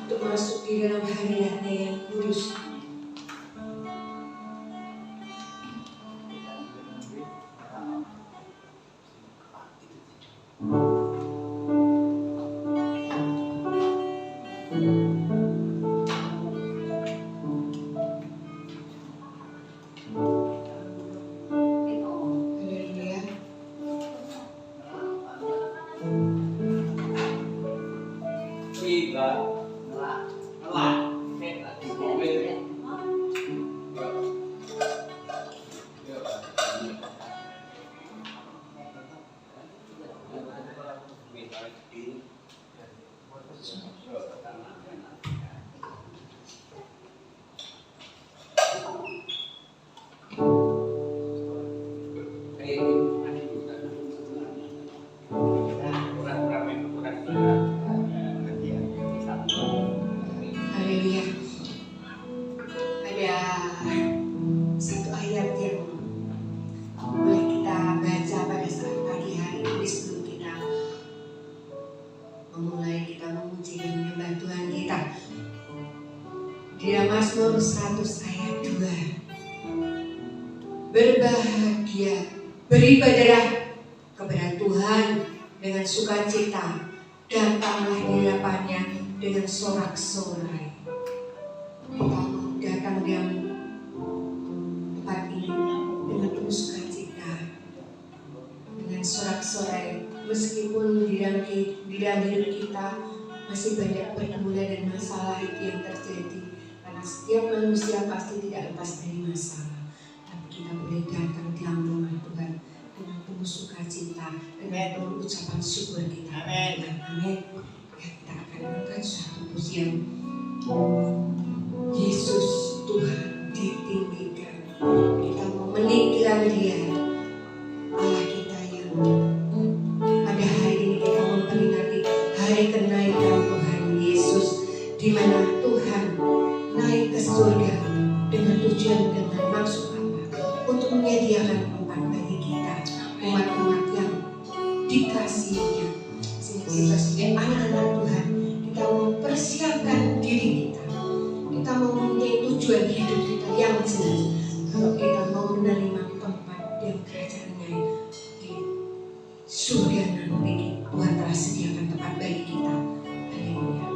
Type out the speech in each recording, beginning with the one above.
untuk masuk di dalam hadirat-Nya yang kudus. Mazmur 100 ayat 2. Berbahagia, beribadahlah kepada Tuhan dengan sukacita, datanglah di hadapannya dengan sorak-sorai. Kita mau datang di tempat ini dengan penuh sukacita, dengan sorak-sorai, meskipun di dalam hidup kita masih banyak pergumulan dan masalah yang terjadi. Setiap manusia pasti tidak lepas dari masalah, tapi kita boleh datang di dalam rumah Tuhan dengan penuh sukacita, dengan penuh ucapan syukur kita. Amin. Amin. Ya, kita akan mengangkat suatu pujian. Yesus Tuhan ditinggikan. Kita mau meninggikan Dia, Allah kita yang pada hari ini kita memperingati hari kenaikan Tuhan Yesus, di mana Tuhan naik ke surga dengan tujuan, dengan maksud apa? Untuk menyediakan tempat bagi kita, umat-umat yang dikasihinya. Sehingga kita sebagai anak-anak Tuhan, kita mempersiapkan diri kita. Kita mau mempunyai tujuan hidup kita yang jelas. Kalau kita mau menerima tempat yang kerajaan-Nya di surga nanti, Tuhan telah sediakan tempat bagi kita. Haleluya.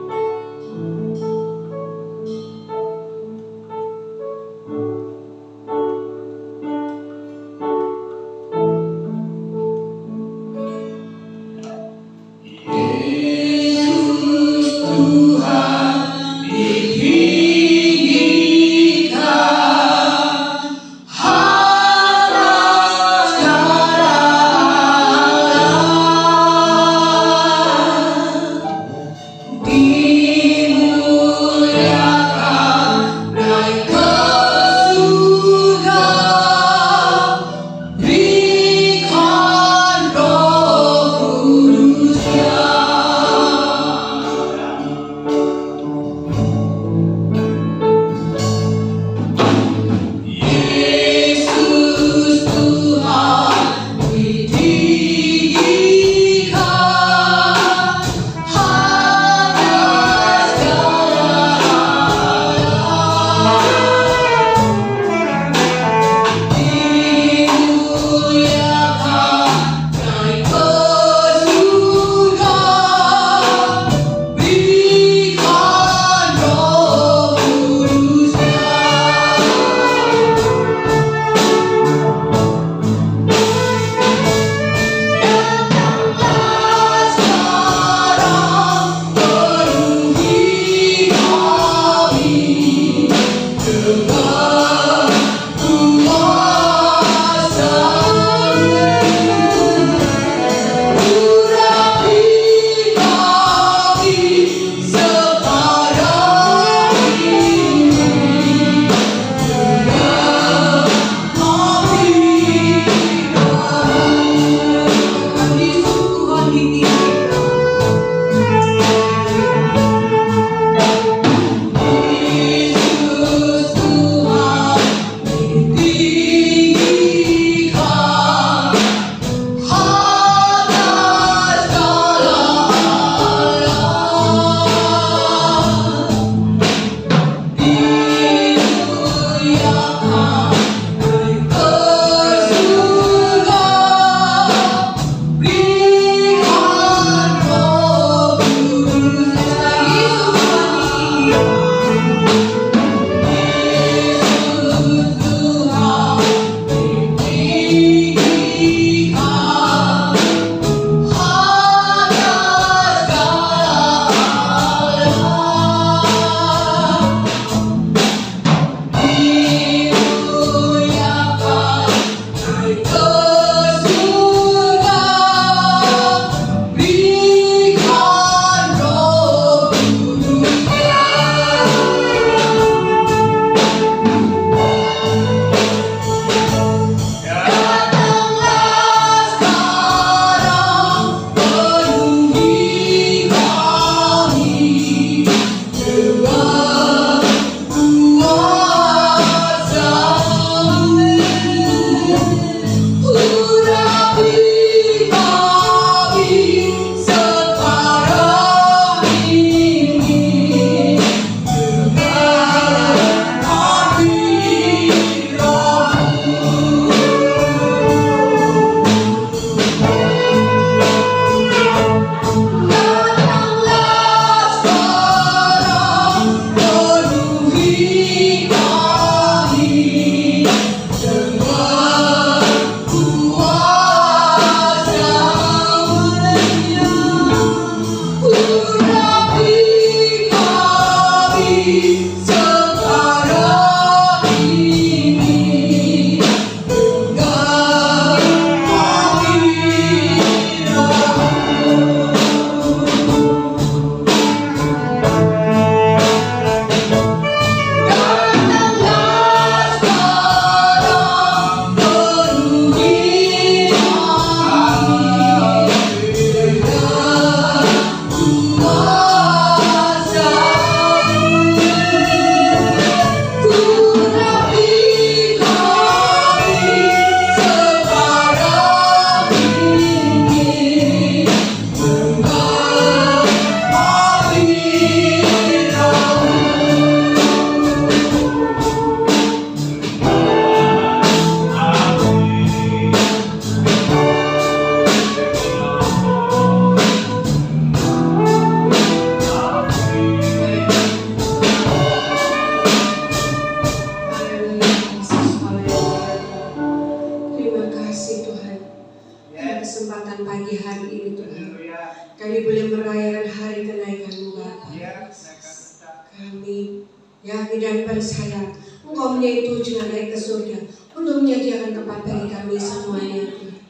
Kami yakin dan percaya Engkau punya tujuan naik ke surga untuk menyediakan tempat bagi kami semuanya Tuhan.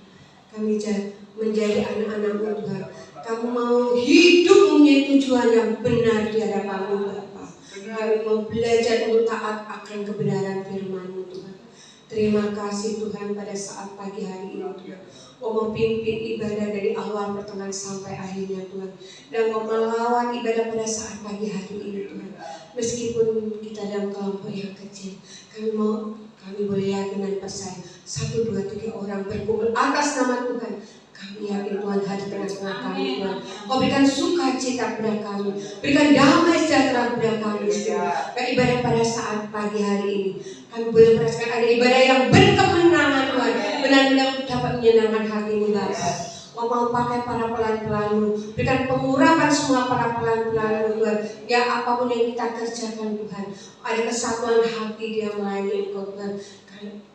Kami menjadi anak-anak-Mu Tuhan. Kamu mau hidup punya tujuan yang benar di hadapan-Mu Bapa. Kami mau belajar untuk taat akan kebenaran firman-Mu Tuhan. Terima kasih Tuhan pada saat pagi hari ini Tuhan. Kau mau pimpin ibadah dari awal pertengahan sampai akhirnya Tuhan. Dan kau melawat ibadah pada saat pagi hari ini Tuhan. Meskipun kita dalam kelompok yang kecil, kami boleh yakin dan percaya 1, 2, 3 orang berkumpul atas nama Tuhan. Kami yakin Tuhan hadir di tengah-tengah kami Tuhan. Kau berikan sukacita kepada kami, berikan damai sejahtera kepada kami Tuhan. Dan ibadah pada saat pagi hari ini kami boleh merasakan ada ibadah yang berkemenangan Tuhan. Benar-benar dapat menyenangkan hati-Mu Bapa. Kau mau pakai para pelan-pelan-Mu, berikan pengurapan semua para pelan-pelan-Mu Tuhan. Ya apapun yang kita kerjakan Tuhan, ada kesatuan hati dia melayani Engkau Tuhan.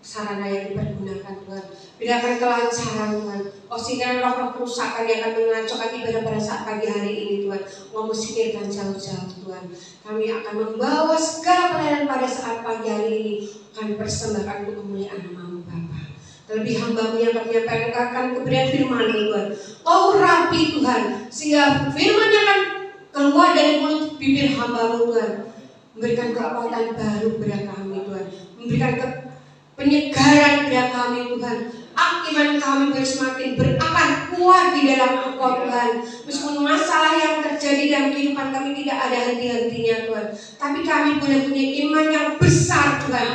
Sarana yang dipergunakan Tuhan, berikan kelancaran Tuhan. Kau singkirkan roh-roh kerusakan yang akan mengacaukan ibadah pada saat pagi hari ini Tuhan. Kau singkirkan jauh-jauh Tuhan. Kami akan membawa segala pelayanan pada saat pagi hari ini, akan persembahkan untuk kemuliaan nama-Mu Bapa. Terlebih hamba-Mu yang akan menyampaikan kebenaran firman-Mu Tuhan. Kau rapi Tuhan, sehingga firman-Nya akan keluar dari mulut bibir hamba-Mu Tuhan, memberikan kekuatan baru kepada kami Tuhan, memberikan penyegaran kepada kami Tuhan. Iman kami semakin berakar kuat di dalam Engkau Tuhan. Meskipun masalah yang terjadi dalam kehidupan kami tidak ada henti-hentinya Tuhan, tapi kami boleh punya iman yang besar Tuhan.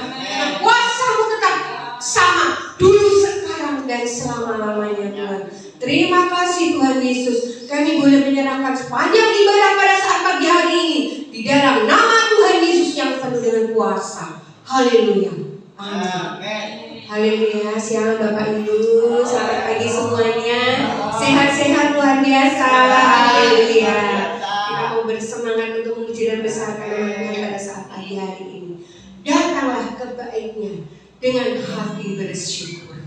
Kuasa-Mu tetap sama dulu, sekarang, dan selama-lamanya Tuhan. Terima kasih Tuhan Yesus. Kami boleh menyerahkan sepanjang ibadah pada saat pagi hari ini di dalam nama Tuhan Yesus yang penuh dengan kuasa. Haleluya. Amin. Haleluya. Siang Bapak Ibu, selamat pagi semuanya. Sehat-sehat luar biasa. Haleluya. Kita mau bersemangat untuk memuji dan besarkan nama Tuhan pada saat pagi hari ini. Datanglah ke baiknya dengan hati bersyukur.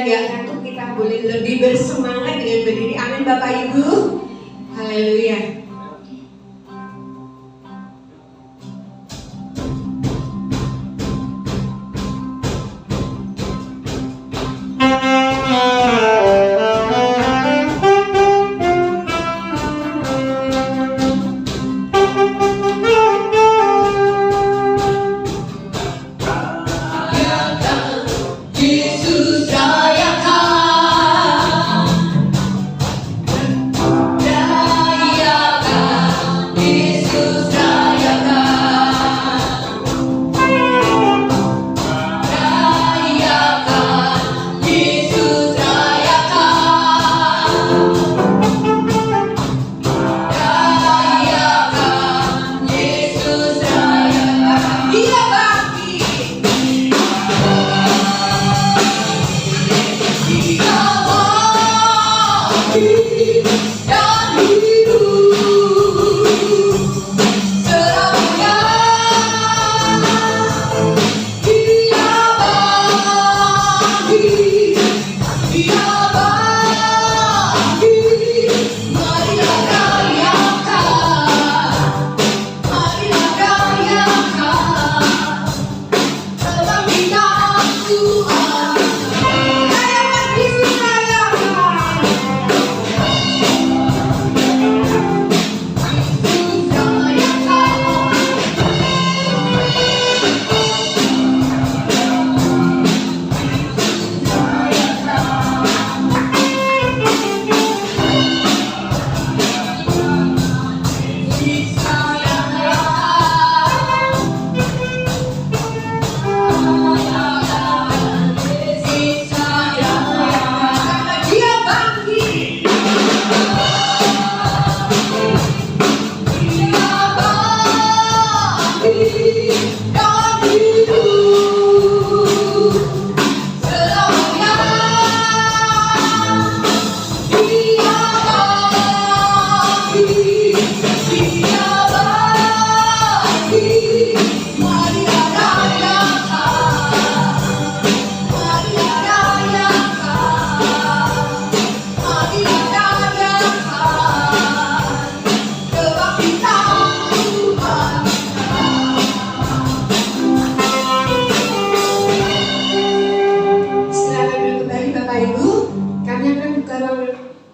gak ngantuk, kita boleh lebih bersemangat dengan berdiri. Amin Bapak Ibu. Haleluya.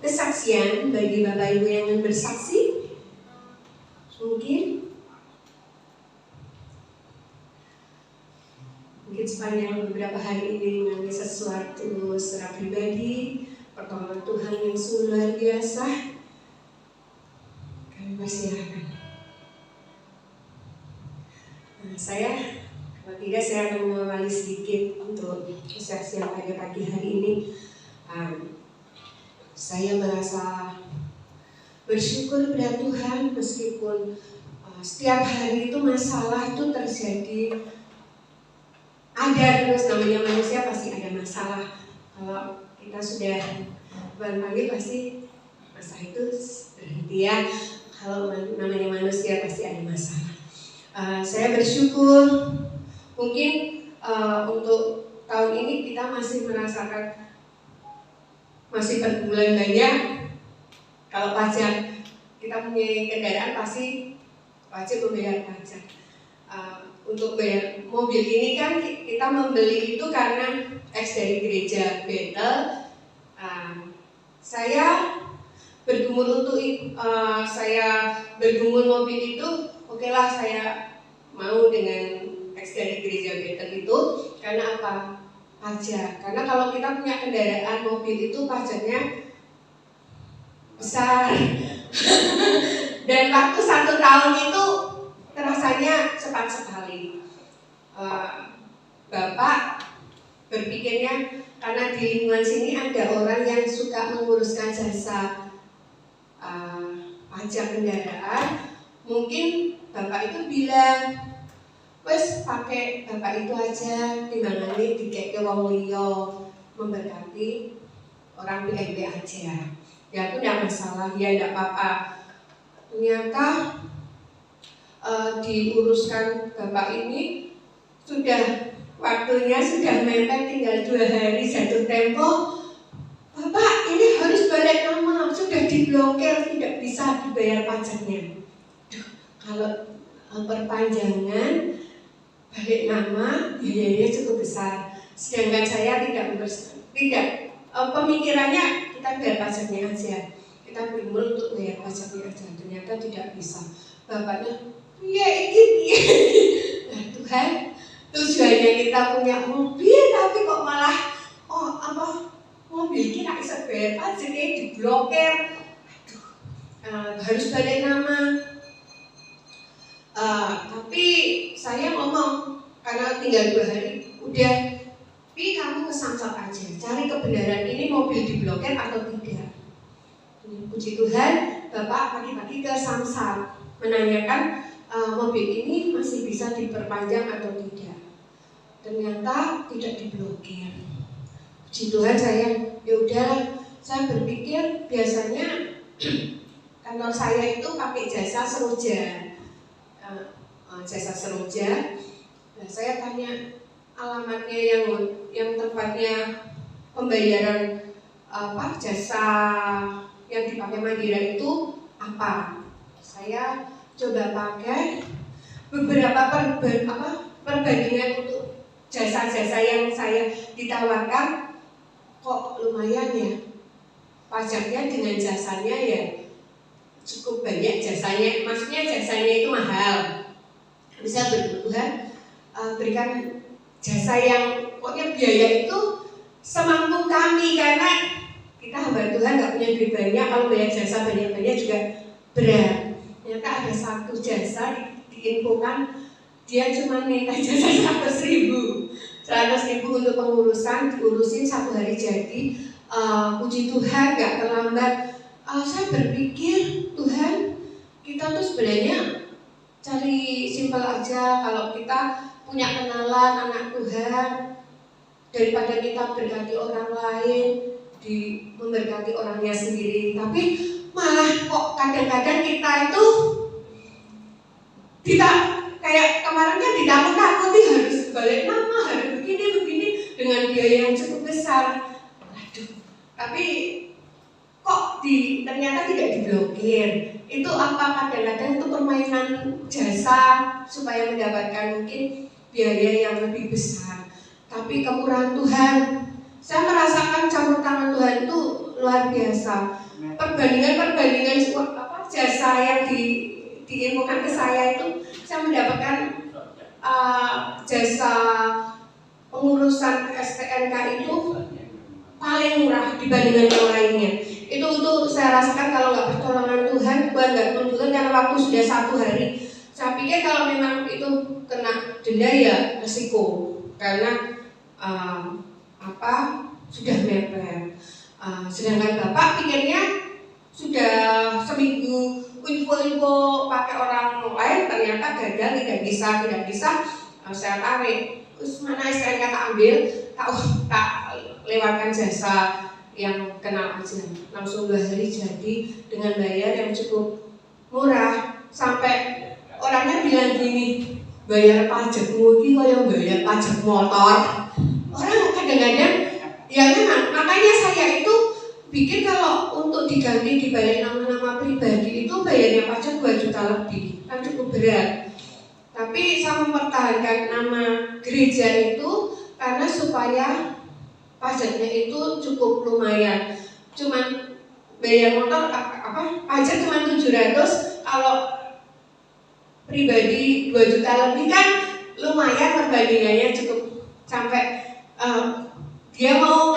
Kesaksian bagi Bapak Ibu yang ingin bersaksi, mungkin sepanjang beberapa hari ini mengalami sesuatu secara pribadi, pertolongan Tuhan yang sungguh luar biasa, kami persilahkan. Saya, kalau tidak saya akan mengawali sedikit untuk kesaksian pada pagi hari ini. Saya merasa bersyukur pada Tuhan meskipun setiap hari itu masalah itu terjadi. Ada terus, namanya manusia pasti ada masalah. Kalau kita sudah panggil pasti masalah itu berhenti ya. Kalau namanya manusia pasti ada masalah. Saya bersyukur mungkin untuk tahun ini kita masih merasakan masih per bulan banyak. Kalau pajak, kita punya kendaraan pasti wajib membayar pajak. Untuk bayar mobil ini kan kita membeli itu karena ex dari gereja Bethel. Saya bergumul untuk saya bergumul mobil itu, okelah saya mau dengan ex dari gereja Bethel itu karena apa? Pajak. Karena kalau kita punya kendaraan mobil itu pajaknya besar. Dan waktu 1 tahun itu terasanya cepat sekali. Bapak berpikirnya karena di lingkungan sini ada orang yang suka menguruskan jasa pajak kendaraan, mungkin Bapak itu bilang, wes pakai Bapak itu aja, timbangane dikek ke wong liya, memberkati orang PMB aja. Ya itu tidak masalah, ya tidak apa-apa. Ternyata diuruskan Bapak ini sudah waktunya sudah mepet, tinggal 2 hari jatuh tempo. Bapak, ini harus balik nama, sudah diblokir, tidak bisa dibayar pajaknya. Duh, kalau perpanjangan balik nama biayanya cukup besar. Sedangkan saya tidak pemikirannya kita bayar pajaknya aja. Kita bingung untuk bayar pajaknya aja, ternyata tidak bisa. Bapaknya, iya ini. Nah Tuhan, tujuannya kita punya mobil tapi kok malah mobil kita bisa bayar pajaknya diblokir. Harus balik nama. Tapi saya ngomong karena tinggal 2 hari, udah, Pi kamu ke Samsat aja, cari kebenaran ini mobil diblokir atau tidak. Puji Tuhan, Bapak pagi-pagi ke Samsat menanyakan mobil ini masih bisa diperpanjang atau tidak. Ternyata tidak diblokir. Puji Tuhan, ya udahlah, saya berpikir biasanya kantor saya itu pakai jasa seroja. Jasa seroja. Nah, saya tanya alamatnya yang tempatnya pembayaran jasa yang dipakai Mandira itu apa? Saya coba pakai beberapa perbandingan untuk jasa-jasa yang saya ditawarkan, kok lumayan ya pajaknya dengan jasanya ya cukup banyak jasanya, maksudnya jasanya itu mahal. Bisa berkebutuhan berikan jasa yang pokoknya biaya itu semampu kami, karena kita hamba Tuhan nggak punya duit banyak, kalau bayar jasa banyak-banyak juga berat. Ternyata ada satu jasa diinfokan dia cuma minta jasa 100.000 untuk pengurusan, diurusin 1 hari jadi. Puji Tuhan nggak terlambat. Saya berpikir Tuhan, kita tuh sebenarnya cari simpel aja. Kalau kita punya kenalan anak Tuhan, daripada kita berkati orang lain, memberkati orangnya sendiri. Tapi malah kok kadang-kadang kita itu tidak kayak kemarin kan ditakut-takuti harus balik nama, harus begini dengan biaya yang cukup besar. Aduh, tapi kok ternyata tidak diblokir. Itu apa, kadang-kadang itu permainan jasa supaya mendapatkan mungkin biaya yang lebih besar. Tapi kemurahan Tuhan, saya merasakan campur tangan Tuhan itu luar biasa. Perbandingan jasa yang diinfokan ke saya itu, saya mendapatkan jasa pengurusan STNK itu paling murah dibandingkan yang lainnya. Itu saya rasakan kalau nggak pertolongan Tuhan nggak tunjukkan, karena waktu sudah 1 hari. Saya pikir kalau memang itu kena denda ya resiko, karena sudah mepet. Sedangkan Bapak pikirnya sudah seminggu info pakai orang lain, ternyata gagal, tidak bisa. Saya tarik, terus mana STNK tak ambil, tak lewatkan jasa yang kenal aja. Langsung 2 hari jadi dengan bayar yang cukup murah. Sampai orangnya bilang gini, bayar pajakmu ini kayak bayar pajak motor. Orang kadang-kadang ya memang, makanya saya itu pikir kalau untuk diganti dibalik nama-nama pribadi itu bayarnya pajak 2 juta lebih, kan cukup berat. Tapi saya mempertahankan nama gereja itu karena supaya pajaknya itu cukup lumayan. Cuman bayar motor pajak cuma 700, kalau pribadi 2 juta lebih kan lumayan, perbandingannya cukup. Sampai dia mau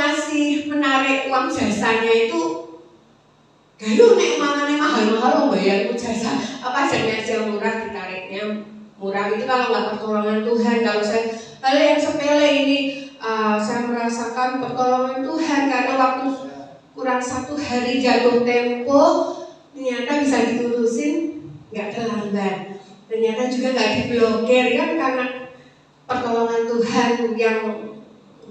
menarik uang jasanya itu, galuh nek mamane mahal-mahal bayar jasa, pajaknya aja murah, ditariknya murah. Itu kalau nggak pertolongan Tuhan. Kalau saya hal yang sepele ini, saya merasakan pertolongan Tuhan, karena waktu kurang 1 hari jatuh tempo, ternyata bisa diturusin, nggak terlambat. Ternyata juga nggak diblokir, kan karena pertolongan Tuhan yang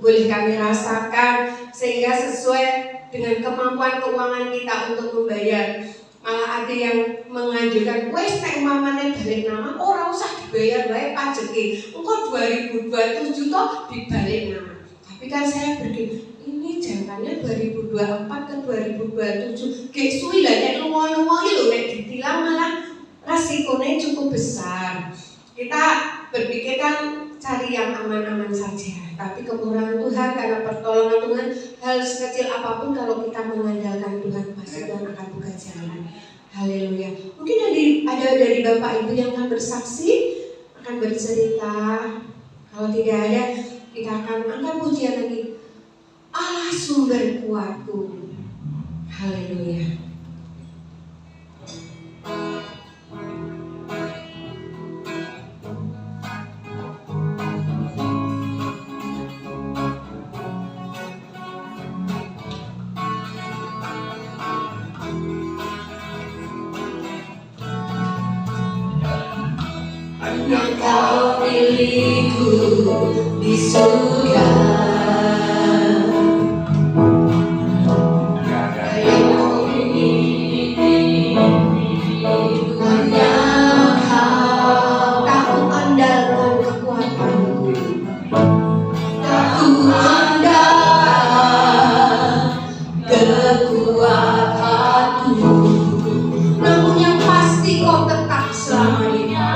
boleh kami rasakan, sehingga sesuai dengan kemampuan keuangan kita untuk membayar. Malah ada yang menganjurkan, wes nek mamane balik nama, ora usah bayar baik pajeki. Engko 2027 toh dibalik nama. Tapi kan saya berpikir ini jangkanya 2024 ke 2027. Kayak suwi lah nek luwih-luwih lho nek ditilang malah resikonya cukup besar. Kita berpikir kan cari yang aman-aman saja. Tapi kemurahan Tuhan karena pertolongan Tuhan, hal sekecil apapun kalau kita mengandalkan Tuhan pasti Tuhan akan buka jalan. Haleluya. Mungkin ada dari Bapak Ibu yang akan bersaksi, akan bercerita. Kalau tidak ada, kita akan angkat pujian lagi. Allah sumber kuatku. Haleluya. Hanya Kau milikku di surga. Tiada yang Kau miliki, hanya Kau. Tak ku andalkan kekuatanku, tak ku andalkan kekuatanku, namun yang pasti Kau tetap selamanya.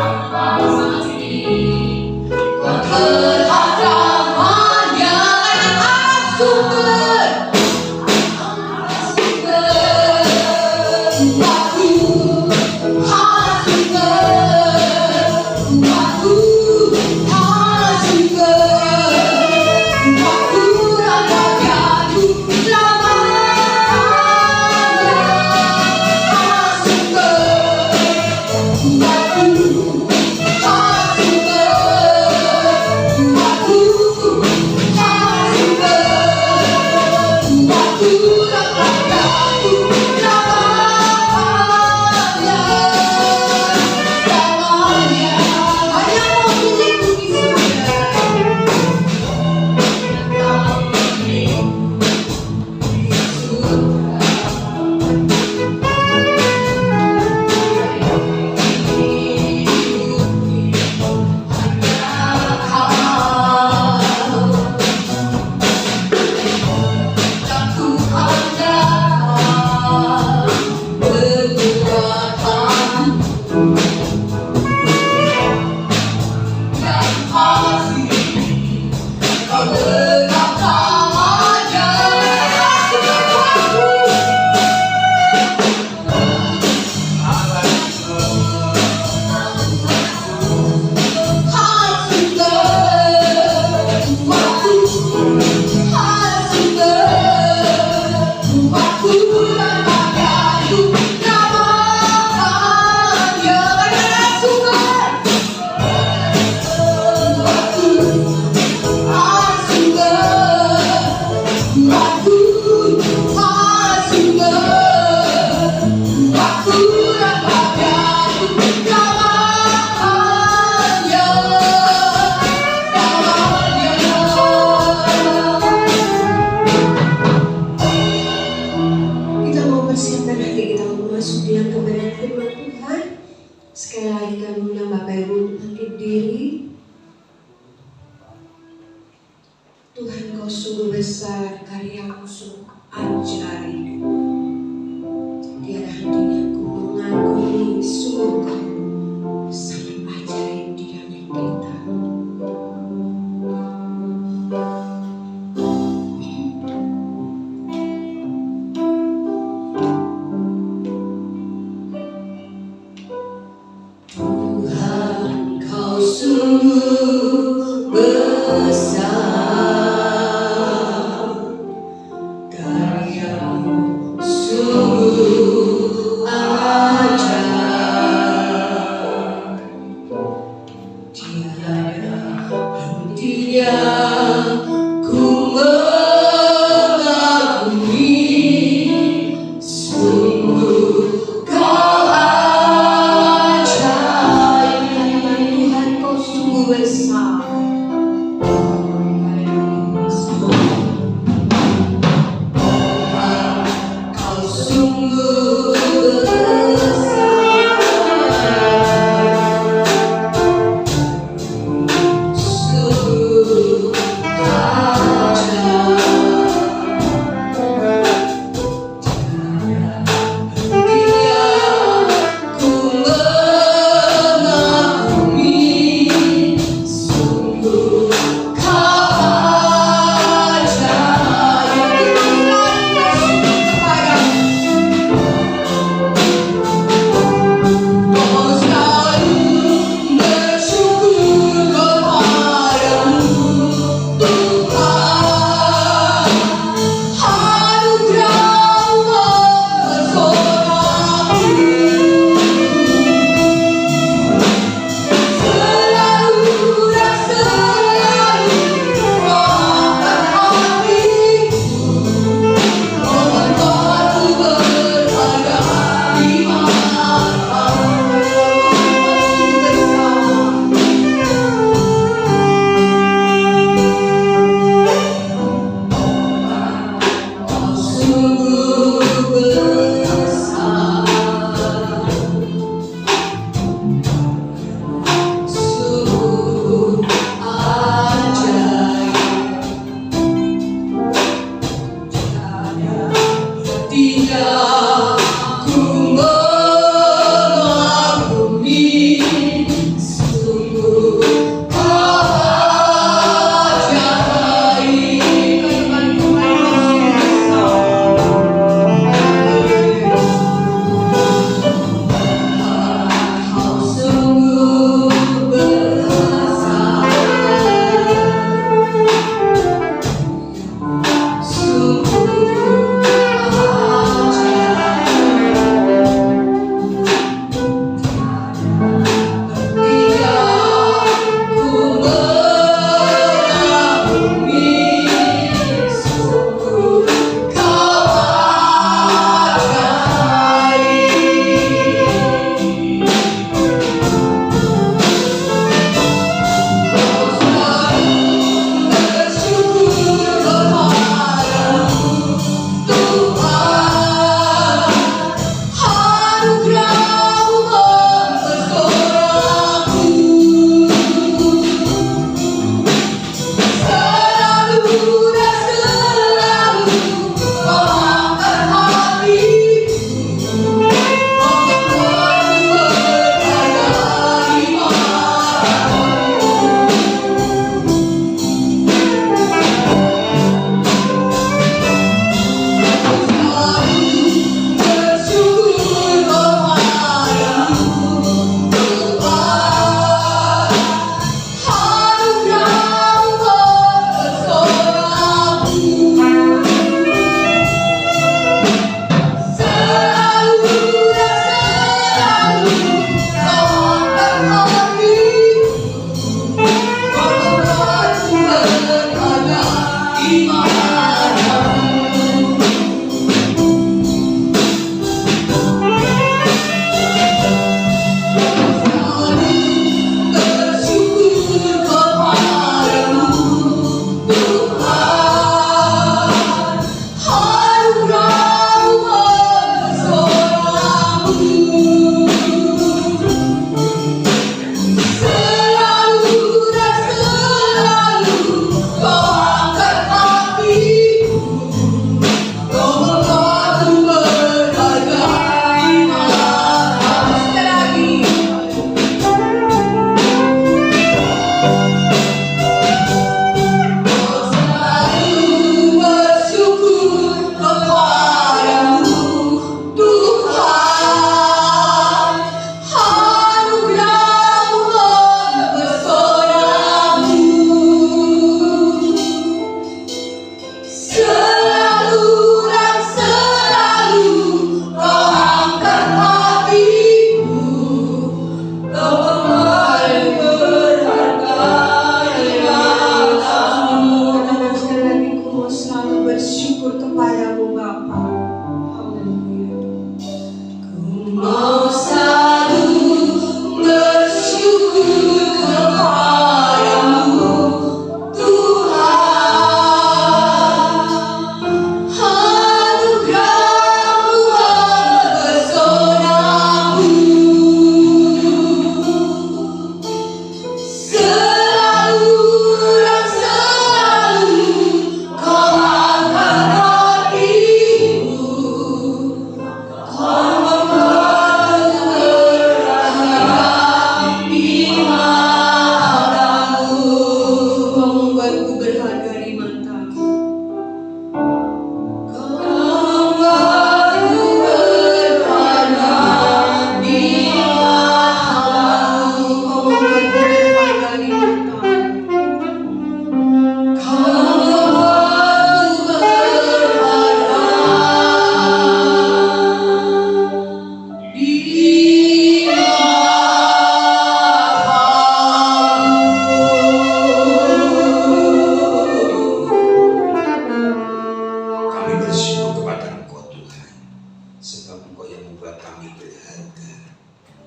yang membuat kami berharga,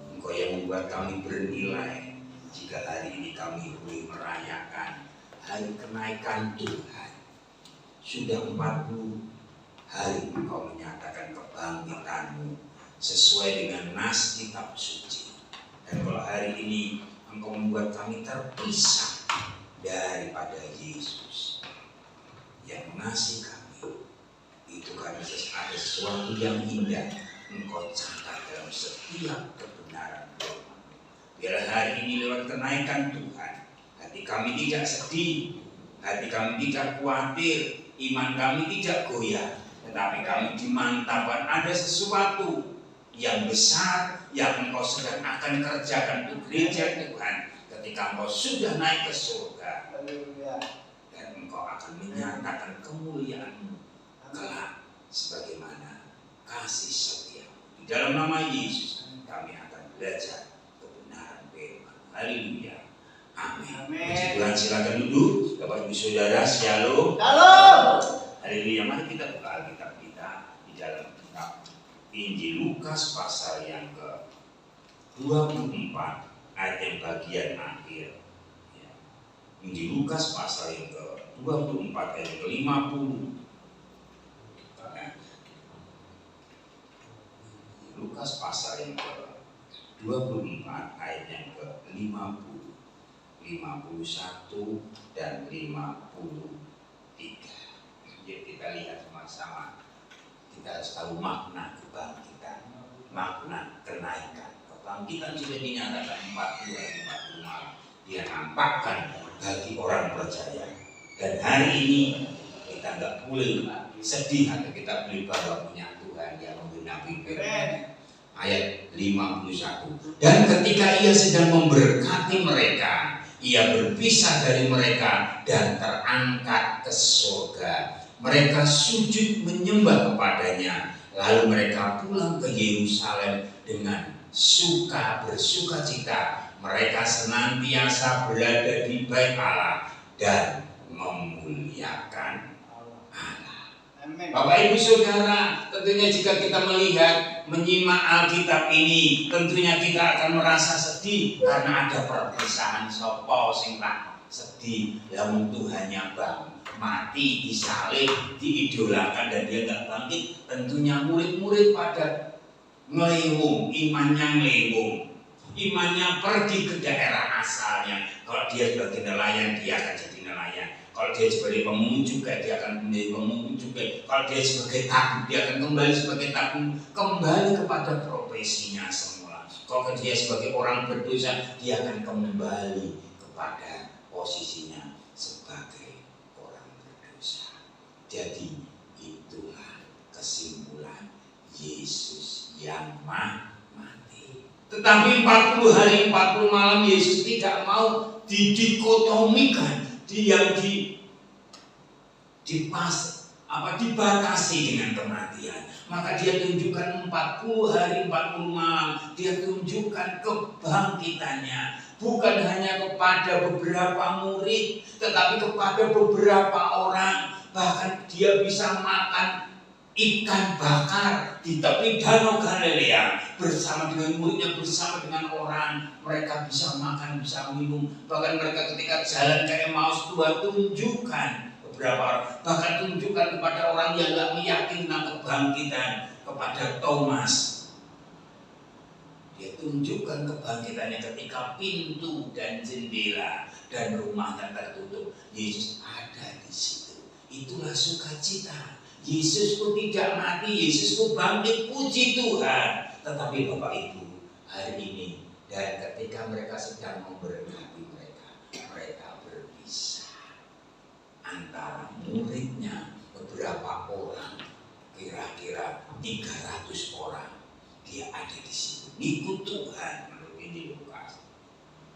Engkau yang membuat kami bernilai. Jika hari ini kami boleh merayakan hari kenaikan Tuhan, sudah 40 hari Engkau menyatakan kebangkitan-Mu sesuai dengan nas kitab suci. Dan kalau hari ini Engkau membuat kami terpisah daripada Yesus yang mengasihi kami, itu karena ada sesuatu yang indah Engkau catat dalam setiap kebenaran. Biar hari ini lewat kenaikan Tuhan, hati kami tidak sedih, hati kami tidak khawatir, iman kami tidak goyah, tetapi kami dimantapkan ada sesuatu yang besar yang Engkau sedang akan kerjakan untuk gereja Tuhan ketika Engkau sudah naik ke surga. Dan Engkau akan menyatakan kemuliaan-Mu kelak sebagaimana kasih setia. Di dalam nama Yesus kami akan belajar kebenaran firman. Haleluya. Amin. Puji Tuhan, silakan duduk. Bapak Ibu Saudara, shalom. Haleluya. Mari kita buka Alkitab kita di dalam kitab Injil Lukas pasal yang ke-24 ayat yang bagian akhir. Injil Lukas pasal yang ke-24 ayat yang ke-50. Lukas pasal yang ke-24 ayat yang ke-50, 51 dan 53. Jadi kita lihat sama-sama. Kita harus tahu makna kebangkitan, makna kenaikan. Kebangkitan sudah dinyatakan 40 hari 40 malam. Dia nampakkan bagi orang percaya. Dan hari ini kita nggak boleh sedih atau kita boleh bangga punya Tuhan yang menggenapi firman. Ayat 51. Dan ketika ia sedang memberkati mereka, ia berpisah dari mereka dan terangkat ke surga. Mereka sujud menyembah kepadanya. Lalu mereka pulang ke Yerusalem dengan bersuka cita. Mereka senantiasa berada di bait Allah dan memuliakan Allah. Bapak Ibu Saudara, tentunya jika kita menyimak Alkitab ini, tentunya kita akan merasa sedih karena ada perpisahan. Sopo sing tak sedih, yang Tuhannya mati, disalib, diidolakan dan dia nggak bangkit. Tentunya murid-murid pada ngelewung, imannya ngelewung, imannya pergi ke daerah asalnya. Kalau dia sebagai nelayan, dia akan jadi nelayan. Kalau dia sebagai pemungut juga, dia akan menjadi pemungut juga. Kalau dia sebagai tabib, dia akan kembali sebagai tabib, kembali kepada profesinya semula. Kalau dia sebagai orang berdosa, dia akan kembali kepada posisinya sebagai orang berdosa. Jadi itulah kesimpulan Yesus yang mati. Tetapi 40 hari 40 malam Yesus tidak mau didikotomikan, dia dibatasi dengan kematian. Maka dia tunjukkan 40 hari 40 malam, dia tunjukkan kebangkitannya. Bukan hanya kepada beberapa murid, tetapi kepada beberapa orang. Bahkan dia bisa makan ikan bakar di tepi danau Galilea bersama dengan muridnya, bersama dengan orang. Mereka bisa makan, bisa minum. Bahkan mereka ketika jalan ke Emmaus, Tuhan tunjukkan beberapa orang, bahkan tunjukkan kepada orang yang tidak meyakini tentang kebangkitan, kepada Thomas. Dia tunjukkan kebangkitannya ketika pintu dan jendela dan rumahnya tertutup. Yesus ada di situ. Itulah sukacita. Yesus pun tidak mati, Yesus pun bangkit, puji Tuhan. Tetapi Bapak Ibu, hari ini dan ketika mereka sedang memberkati mereka berpisah. Antara muridnya beberapa orang, kira-kira 300 orang, dia ada di situ, ikut Tuhan menurut Injil Lukas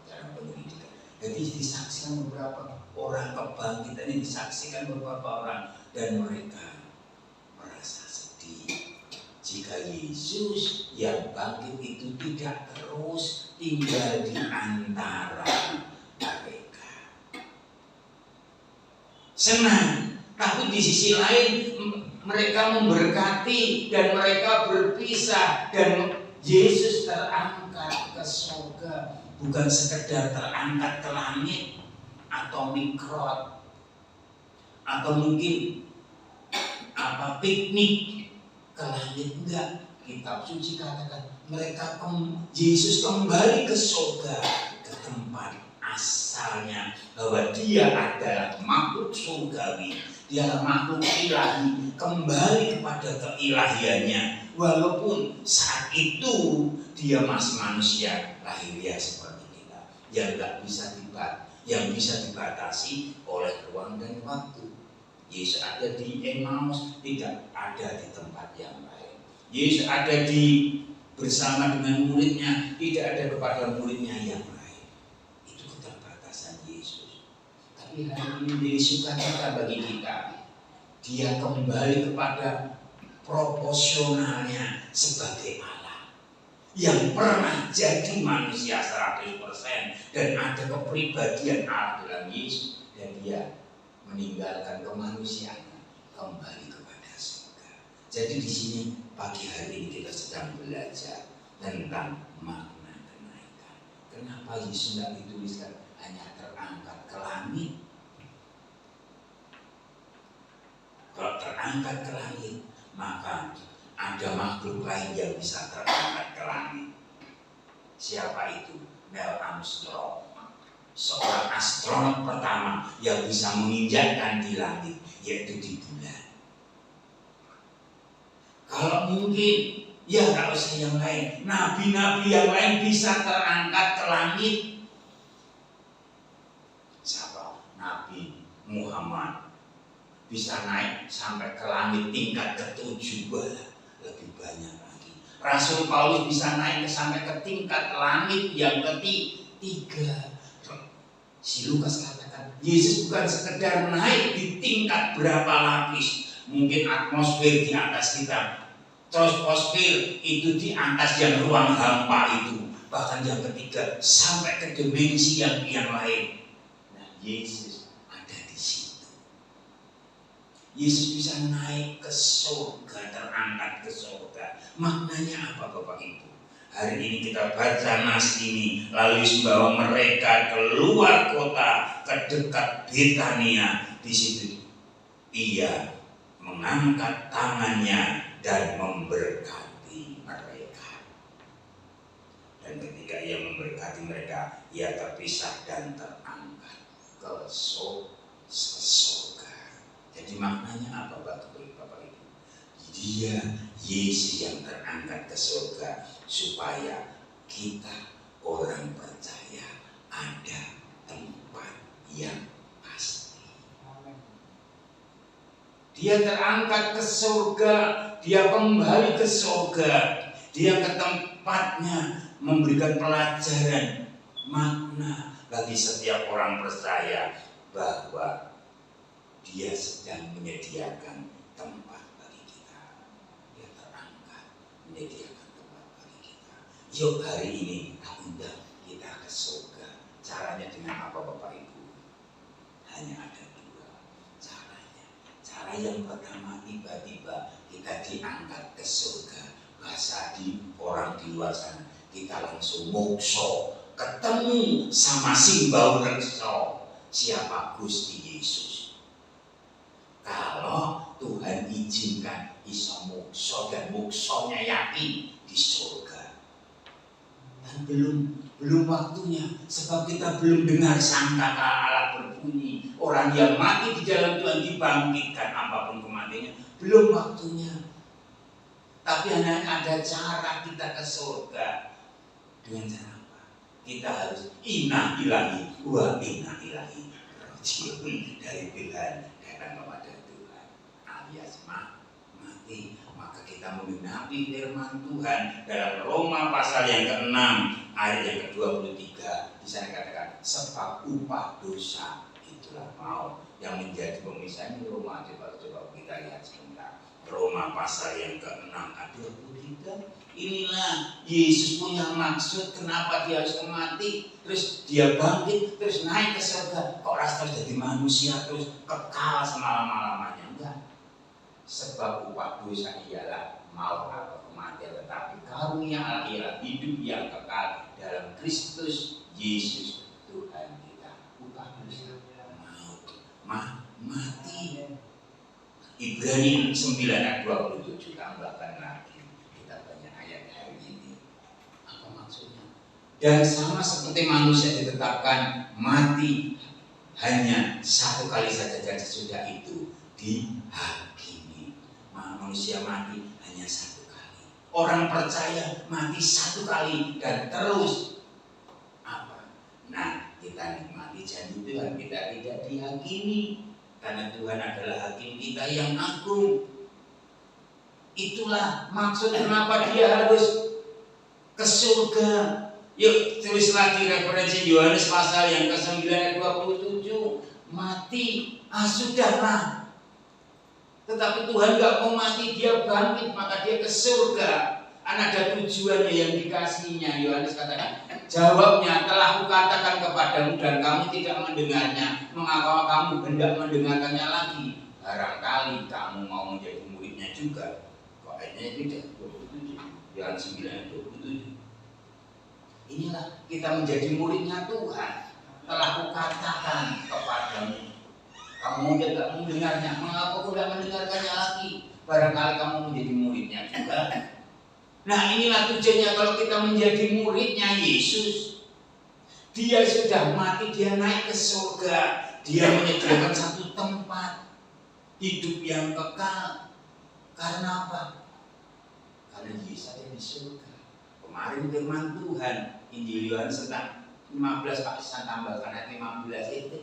dalam penyelidikan. Jadi disaksikan beberapa orang, kebangkitan ini disaksikan beberapa orang, dan mereka merasa sedih jika Yesus yang bangkit itu tidak terus tinggal di antara mereka. Senang, tapi di sisi lain mereka memberkati dan mereka berpisah, dan Yesus terangkat ke surga, bukan sekedar terangkat ke langit atau mikrot atau mungkin piknik ke langit, enggak. Kitab suci katakan Yesus kembali ke surga, ke tempat asalnya, bahwa dia adalah makhluk surgawi, dia adalah makhluk ilahi, kembali kepada keilahiannya, walaupun saat itu dia masih manusia lahiriah seperti kita, yang bisa dibatasi oleh ruang dan waktu. Yesus ada di Emmaus, tidak ada di tempat yang lain. Yesus ada bersama dengan muridnya, tidak ada kepada muridnya yang lain. Itu keterbatasan Yesus. Tapi hari ini menjadi sukacita bagi kita. Dia kembali kepada proporsionalnya sebagai Allah yang pernah jadi manusia 100% dan ada kepribadian Allah dalam Yesus, dan dia meninggalkan kemanusiaannya kembali kepada surga. Jadi di sini pagi hari ini kita sedang belajar tentang makna kenaikan. Kenapa Yesus tidak dituliskan hanya terangkat ke langit? Kalau terangkat ke langit, maka ada makhluk lain yang bisa terangkat ke langit. Siapa itu? Neil Armstrong, seorang astronot pertama yang bisa menginjakkan di langit, yaitu di bulan. Kalau mungkin, ya tak usah yang lain, nabi-nabi yang lain bisa terangkat ke langit. Siapa? Nabi Muhammad bisa naik sampai ke langit tingkat ke-7, lebih banyak lagi. Rasul Paulus bisa naik sampai ke tingkat langit yang ke-3. Si Lukas katakan, Yesus bukan sekedar naik di tingkat berapa lapis, mungkin atmosfer di atas kita, troposfer itu di atas yang ruang hampa itu, bahkan yang ketiga sampai ke dimensi yang lain. Nah, Yesus ada di situ. Yesus bisa naik ke surga, terangkat ke surga. Maknanya apa, Bapak Ibu? Hari ini kita baca nas ini, lalu membawa mereka keluar kota ke dekat Betania. Di situ ia mengangkat tangannya dan memberkati mereka. Dan ketika ia memberkati mereka, ia terpisah dan terangkat ke surga. Jadi maknanya apa, Bapak Ibu? Dia Yesus yang terangkat ke surga, supaya kita orang percaya ada tempat yang pasti. Dia terangkat ke surga, dia kembali ke surga, dia ke tempatnya memberikan pelajaran makna bagi setiap orang percaya bahwa dia sedang menyediakan tempat bagi kita. Dia terangkat menyediakan tempat bagi kita. Yuk hari ini undang kita ke surga. Caranya dengan apa, Bapak Ibu? Hanya ada 2 caranya. Cara yang pertama, tiba-tiba kita diangkat ke surga. Bahasa di orang di luar sana, kita langsung mokso, ketemu sama simbau rekso. Siapa? Gusti Yesus. Kalau Tuhan izinkan iso mokso dan moksonya yakin di surga. Dan belum waktunya, sebab kita belum dengar sangkakala alat berbunyi. Orang yang mati di dalam Tuhan dibangkitkan apapun kematiannya. Belum waktunya. Tapi hanya ada cara kita ke surga. Dengan cara apa? Kita harus inna ilahi wa inna ilahi rajiun, dari Tuhan datang kepada Tuhan, alias mati. Maka kita menggenapi firman Tuhan dalam Roma pasal yang ke-6 ayat yang ke-23. Di sana katakan, sebab upah dosa itulah maut. Yang menjadi pemisah ini Roma, coba kita lihat sebentar. Roma pasal yang ke-6 ayat 23. Inilah Yesus punya maksud kenapa dia harus mati, terus dia bangkit, terus naik ke surga. Kok rasanya jadi manusia terus kekal selama-lamanya? Enggak. Sebab upah dosa ialah maut atau kematian, tetapi karunia Allah ialah hidup yang kekal dalam Kristus Yesus Tuhan kita. Upah dosa maut, mati. Ibrani 9 ayat 27, tambahkan lagi. Kita banyak ayat hari ini. Apa maksudnya? Dan sama seperti manusia ditetapkan mati hanya satu kali saja, dan sesudah itu dihakimi. Manusia mati hanya satu kali. Orang percaya mati satu kali dan terus apa? Nah, kita nikmati janji Tuhan, kita tidak dihakimi karena Tuhan adalah hakim kita yang agung. Itulah maksud kenapa dia harus ke surga. Yuk tulis lagi referensi Yohanes pasal yang ke-9 ayat 27. Mati, sudahlah. Tetapi Tuhan gak mau mati, dia bangkit, maka dia ke surga. Ada tujuannya yang dikasihnya. Yohanes katakan, jawabnya, telah kukatakan kepadamu dan kamu tidak mendengarnya. Mengapa kamu hendak mendengarkannya lagi? Barangkali kamu mau menjadi muridnya juga. Kok ayatnya tidak? 27. Yohanes 9 ayat 27. Inilah kita menjadi muridnya Tuhan. Telah kukatakan kepadamu, kamu tidak mendengarnya. Mengapa kau tidak mendengarkannya lagi? Barangkali kamu menjadi muridnya juga. Nah, inilah tujuannya kalau kita menjadi muridnya Yesus. Dia sudah mati, dia naik ke surga. Dia menyediakan satu tempat hidup yang kekal. Karena apa? Karena Yesus ada di surga. Kemarin firman Tuhan, Injil Yohanes tentang 15, Pak Isan tambahkan ayat 15 itu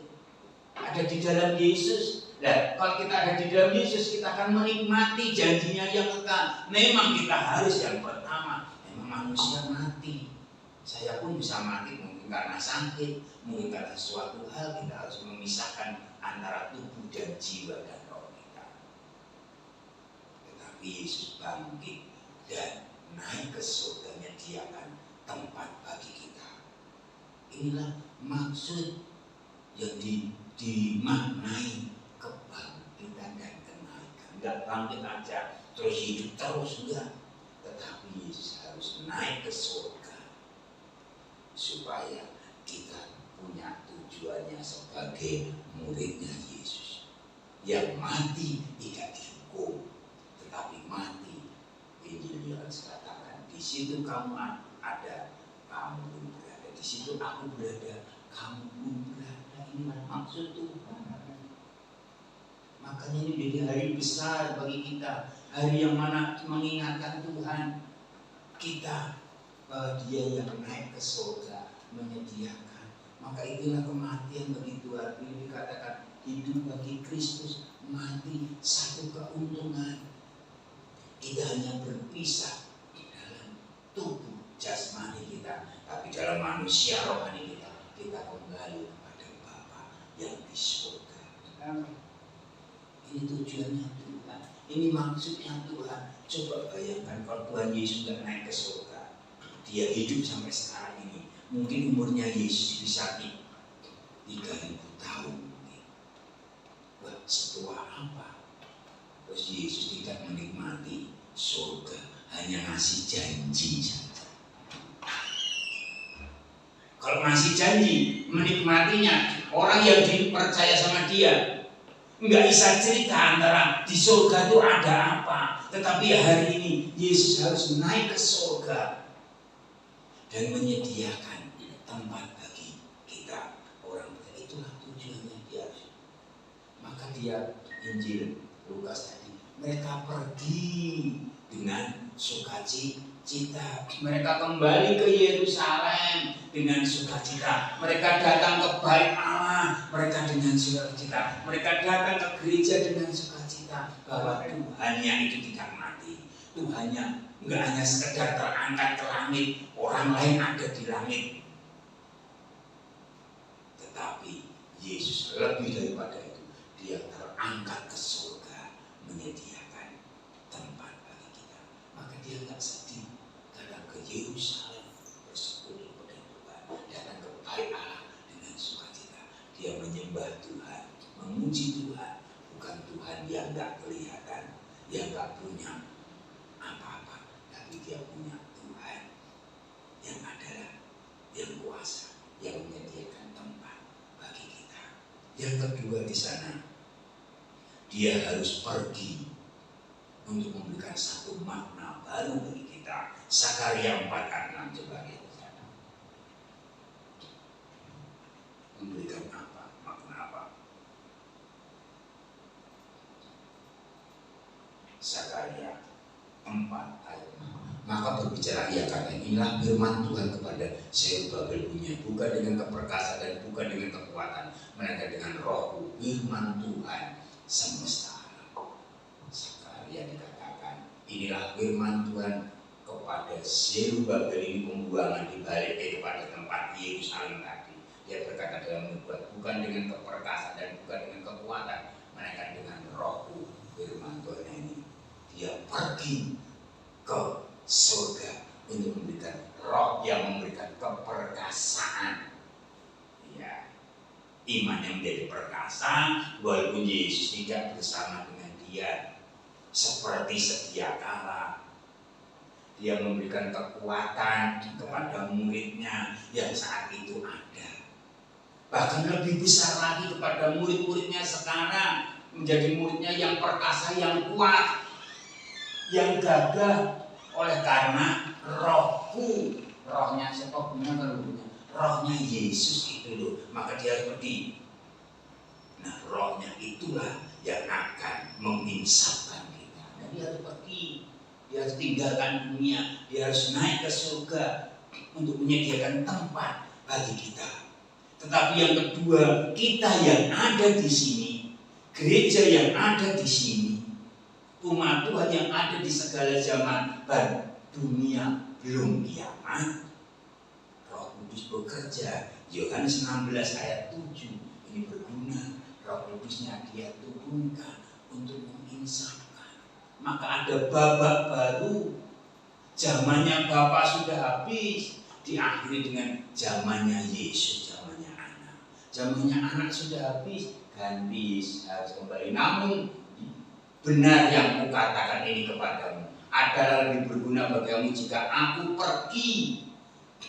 ada di dalam Yesus. Nah, kalau kita ada di dalam Yesus, kita akan menikmati janjinya yang kekal. Memang kita harus yang pertama, memang manusia mati. Saya pun bisa mati mungkin karena sakit, mungkin karena suatu hal. Kita harus memisahkan antara tubuh dan jiwa dan roh kita. Tetapi Yesus bangkit dan naik ke surga, menyediakan tempat bagi kita. Inilah maksud yang dimaknai kebangkitan dan kenaikan. Enggak bangkit aja terus hidup terus, enggak. Tetapi Yesus harus naik ke surga supaya kita punya tujuannya sebagai muridnya Yesus. Yang mati tidak dihukum, tetapi mati. Injil Yohanes katakan, di situ kamu ada, kamu pun berada. Di situ aku berada, kamu pun berada. Inilah maksud Tuhan. Makanya ini jadi hari besar bagi kita, hari yang mana mengingatkan Tuhan kita bahwa Dia yang naik ke surga menyediakan. Maka itulah kematian bagi Tuhan. Ini dikatakan hidup bagi Kristus, mati satu keuntungan. Kita hanya berpisah di dalam tubuh jasmani kita, tapi dalam manusia rohani kita kembali kepada Bapa yang di surga. Ini tujuannya Tuhan, ini maksudnya Tuhan. Coba bayangkan kalau Tuhan Yesus tidak naik ke surga, dia hidup sampai sekarang ini. Mungkin umurnya Yesus bisa 3.000 tahun. Wah, setua apa? Terus Yesus tidak menikmati surga, hanya ngasih janji saja. Kalau ngasih janji, menikmatinya, orang yang dipercaya sama Dia nggak bisa cerita antara di surga itu ada apa. Tetapi hari ini Yesus harus naik ke surga dan menyediakan tempat bagi kita orang. Itulah tujuannya Dia. Maka Dia, Injil Lukas tadi, mereka pergi dengan sukacita. Mereka kembali ke Yerusalem dengan sukacita. Mereka datang ke bait Allah, mereka dengan sukacita. Mereka datang ke gereja dengan sukacita bahwa Tuhannya itu tidak mati. Tuhannya enggak hanya sekedar terangkat ke langit, orang lain ada di langit. Tetapi Yesus lebih daripada itu, Dia terangkat ke surga, menyediakan tempat bagi kita. Maka Dia enggak sedih datang ke Yerusalem bersekutu pada Tuhan, datang ke bait Allah dengan sukacita. Dia menyembah Tuhan, memuji Tuhan, bukan Tuhan yang enggak kelihatan, di sana. Dia harus pergi untuk memberikan satu makna baru bagi kita. Sakaria 4:6 coba lihat. Memberikan apa? Makna apa? Sakaria 4:6. Maka berbicara ia kata, inilah firman Tuhan kepada Zerubabel punya, bukan dengan keperkasaan dan bukan dengan kekuatan, melainkan dengan rohku, firman Tuhan semesta alam. Sakaria dikatakan, inilah firman Tuhan kepada Zerubabel, ini pembuangan dibalik kepada tempat Yerusalem tadi. Dia berkata dalam nubuat, bukan dengan keperkasaan dan bukan dengan kekuatan, melainkan dengan rohku, firman Tuhan ini. Dia pergi ke surga untuk memberikan roh yang memberikan keperkasaan. Ya, iman yang menjadi perkasa, walaupun Yesus tidak bersama dengan dia, seperti sedia kala. Dia memberikan kekuatan kepada muridnya yang saat itu ada. Bahkan lebih besar lagi kepada murid-muridnya sekarang, menjadi muridnya yang perkasa, yang kuat, yang gagah. Oleh karena rohku, rohnya siapa punya kalau punya? Rohnya Yesus itu loh, maka dia harus pergi. Nah, rohnya itulah yang akan menginsapkan kita. Dan dia harus pergi, dia harus tinggalkan dunia, dia harus naik ke surga untuk menyediakan tempat bagi kita. Tetapi yang kedua, kita yang ada di sini, gereja yang ada di sini, umat Tuhan yang ada di segala zaman dan dunia belum kiamat, Roh Kudus bekerja. Yohanes 16 ayat 7 ini berguna. Roh Kudusnya dia turunkan untuk menginsapkan. Maka ada babak baru. Zamannya Bapa sudah habis, diakhiri dengan zamannya Yesus, zamannya anak. Zamannya anak sudah habis, ganti harus kembali. Namun benar yang kukatakan ini kepadamu adalah lebih berguna bagimu jika aku pergi.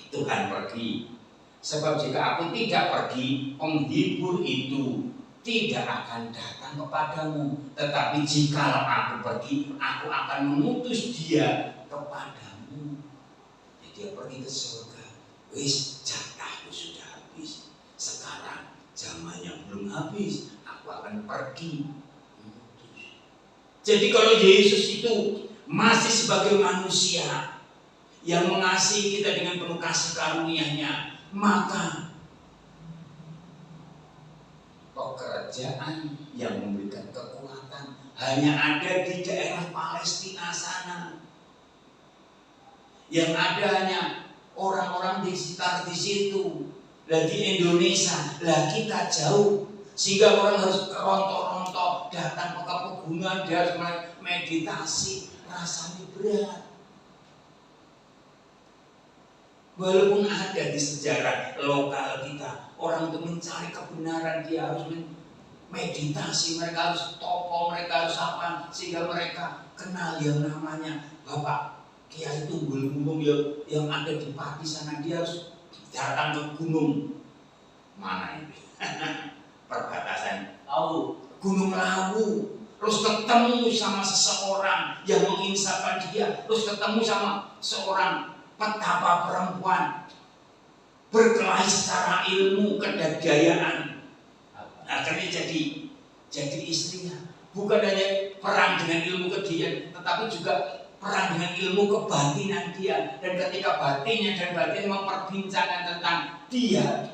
Tuhan pergi. Sebab jika aku tidak pergi, penghibur itu tidak akan datang kepadamu. Tetapi jika aku pergi, aku akan mengutus dia kepadamu. Jadi dia pergi ke surga. Wis, jatahku sudah habis. Sekarang zamannya belum habis. Aku akan pergi. Jadi kalau Yesus itu masih sebagai manusia yang mengasihi kita dengan penuh kasih karunia-Nya, maka pekerjaan yang memberikan kekuatan hanya ada di daerah Palestina sana. Yang ada hanya orang-orang di sekitar di situ. Lah di Indonesia, lah kita jauh. Sehingga orang harus rontok-rontok datang ke pegunungan, dia harus meditasi, rasanya berat. Walaupun ada di sejarah lokal kita, orang untuk mencari kebenaran dia harus meditasi, mereka harus tokoh, mereka harus apa, sehingga mereka kenal yang namanya Bapak Kiai Tunggul Gunung yang ada di Pati sana. Dia harus datang ke gunung mana ini? Perbatasan Gunung Lawu, terus ketemu sama seseorang yang menginsapkan dia, terus ketemu sama seorang petapa perempuan berkelahi secara ilmu kedajayaan. Akhirnya jadi istrinya. Bukan hanya perang dengan ilmu kedian, tetapi juga perang dengan ilmu kebatinan dia. Dan ketika batinnya dan batin memperbincangkan tentang dia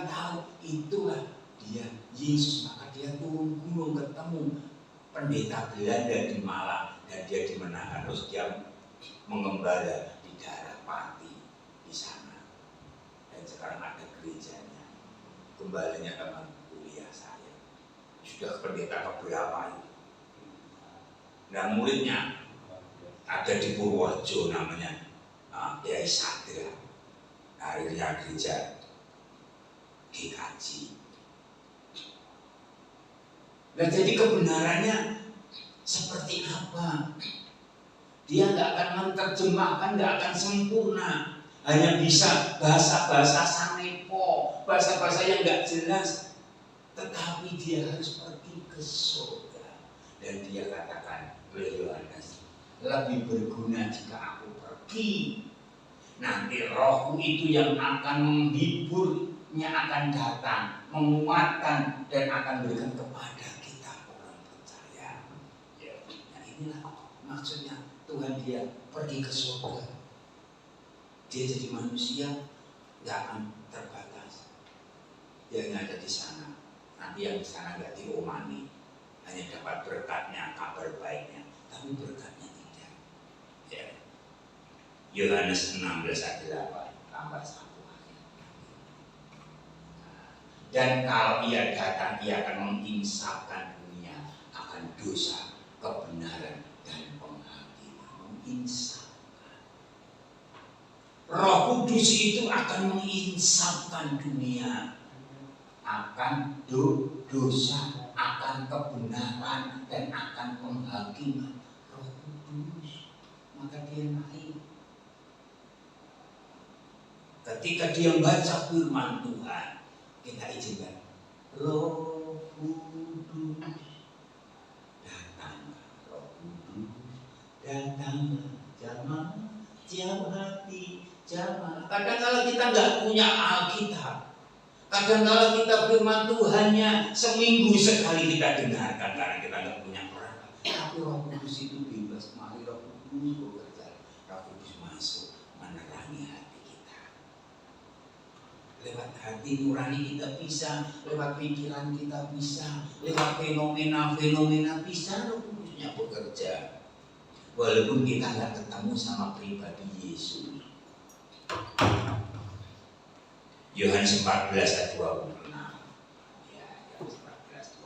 tahu itulah dia Yesus. Maka dia turun gunung ketemu pendeta Belanda di Malang dan dia dimenangkan. Terus dia mengembara di daerah Pati di sana. Dan sekarang ada gerejanya. Kembalinya teman kuliah saya. Sudah pendeta keberapa itu? Nah muridnya ada di Purworejo namanya Kiai Sadra. Akhirnya gereja dikaji. Nah jadi kebenarannya seperti apa? Dia nggak akan menerjemahkan, nggak akan sempurna. Hanya bisa bahasa-bahasa sanepo, bahasa-bahasa yang nggak jelas. tetapi dia harus pergi ke surga. Dan dia katakan oleh Yohanes, lebih berguna jika aku pergi. Nanti rohku itu yang akan menghiburnya akan datang, menguatkan dan akan berikan kepada kita orang percaya. Ya, nah inilah maksudnya Tuhan dia pergi ke surga. Dia jadi manusia nggak akan terbatas. Dia hanya ada di sana. Nanti yang di sana nggak diomani, hanya dapat berkatnya, kabar baiknya, tapi berkatnya tidak. Ya. Yohanes 16 ayat 8 tambah 1 ayat. Dan kalau ia datang, ia akan menginsafkan dunia akan dosa, kebenaran dan penghakiman. Menginsafkan. Roh Kudus itu akan menginsafkan dunia akan dosa, akan kebenaran dan akan penghakiman. Roh Kudus, maka dia naik. Ketika dia baca firman Tuhan, kita izinkan Roh Kudus datang, Roh Kudus datang, jamaah tiap hati. Kadang kalau kita nggak punya Alkitab, kadang kalau kita firman Tuhannya seminggu sekali kita dengarkan karena kita nggak punya orang. Tapi Roh Kudus itu bebas, mari Roh Kudus bekerja, Roh Kudus masuk menerangi hati kita. Lewat hati nurani kita bisa, lewat pikiran kita bisa, lewat fenomena bisa Roh Kudusnya bekerja. Walaupun kita nggak ketemu sama pribadi Yesus. Yohanes 14 ayat 26. Ya, Yohanes 14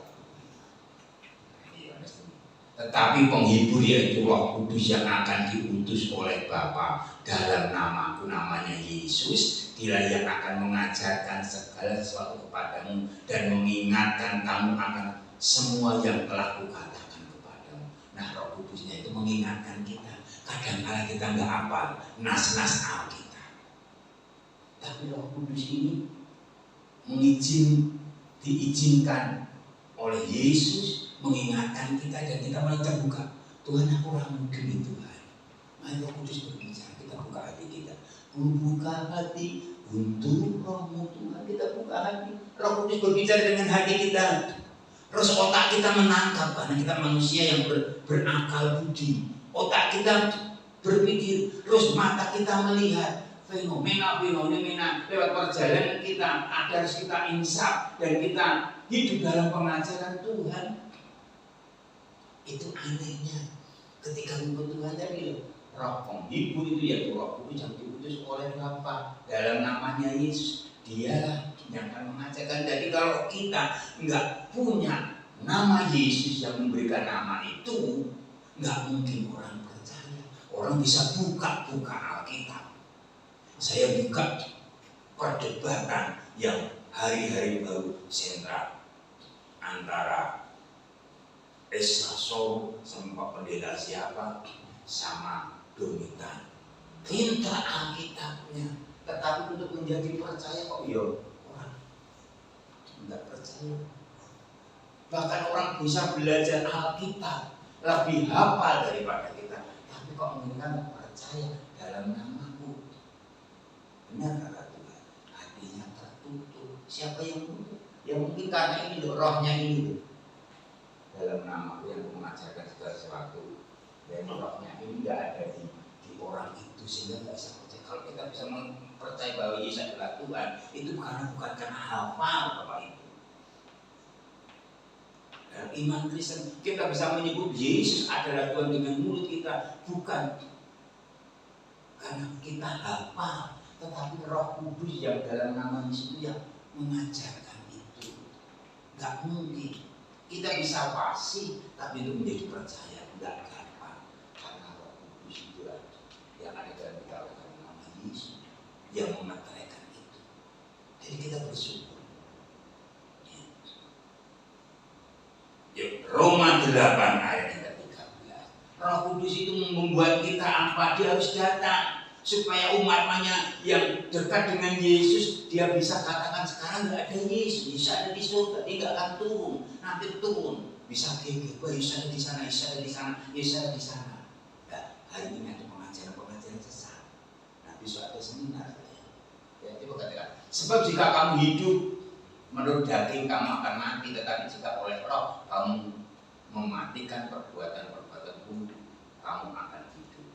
26. Tetapi penghibur yaitu Roh Kudus yang akan diutus oleh Bapa dalam namaku, namanya Yesus, dia yang akan mengajarkan segala sesuatu kepadamu dan mengingatkan kamu akan semua yang telah kukatakan kepadamu. Nah, Roh Kudusnya itu mengingatkan kita. Kadang-kadang kita nggak hafal nas-nas Alkitab. Tapi Roh Kudus ini diizinkan oleh Yesus mengingatkan kita dan kita mulai terbuka. Tuhan, aku orang mungkin Tuhan. Mari Roh Kudus berbicara, kita buka hati kita. Buka hati untuk Rohmu Tuhan, kita buka hati. Roh Kudus berbicara dengan hati kita. Terus otak kita menangkap karena kita manusia yang berakal budi. Otak kita berpikir, terus mata kita melihat. Fenomena lewat perjalanan kita agar kita insaf dan kita hidup dalam pengajaran Tuhan. Itu anehnya ketika menyebut Tuhan tadi, Roh penghibur itu yaitu Roh Kudus yang diutus oleh Bapa dalam namanya Yesus. Dialah yang akan mengajarkan. Jadi kalau kita nggak punya nama Yesus yang memberikan nama itu, nggak mungkin orang percaya. Orang bisa buka Alkitab. Saya buka perdebatan yang hari-hari baru sentral antara Esa Soro sama pendeta siapa sama Domitan. Pintar Alkitabnya, tetapi untuk menjadi percaya kok orang tidak percaya. Bahkan orang bisa belajar Alkitab lebih hafal daripada kita, tapi kok mereka tidak percaya dalam namaku. Benar kata Tuhan, hatinya tertutup. Siapa yang tutup? Ya mungkin karena ini loh, rohnya ini loh. Dalam namaku yang mengajarkan segala sesuatu. Dan rohnya ini tidak ada di orang itu sehingga tidak bisa percaya. Kalau kita bisa percaya bahwa Yesus adalah Tuhan, itu bukan karena hafal Bapak itu. Dalam iman Kristen kita bisa menyebut Yesus adalah Tuhan dengan mulut kita, bukan karena kita hafal. Tetapi Roh Kudus yang dalam nama Yesus yang mengajarkan itu. Gak mungkin kita bisa fasih tapi itu menjadi percaya, gak gampang. Karena Roh Kudus itu yang ada dalam nama Yesus yang memeteraikan itu. Jadi kita bersyukur. Roma 8 ayat 13. Roh Kudus itu membuat kita apa? Dia harus datang supaya umatnya yang dekat dengan Yesus dia bisa katakan sekarang nggak ada Yesus, Yesus ada di surga, dia nggak akan turun, nanti turun bisa gini, Yesus ada di sana, Yesus ada di sana, Yesus ada di sana. Nah, hari ini ada pengajaran sesat. Nah, besok ada seminar. Ya, itu katakan. Sebab jika kamu hidup menurut daging kamu akan mati, tetapi jika oleh Roh kamu mematikan perbuatan-perbuatan buruk, kamu akan hidup.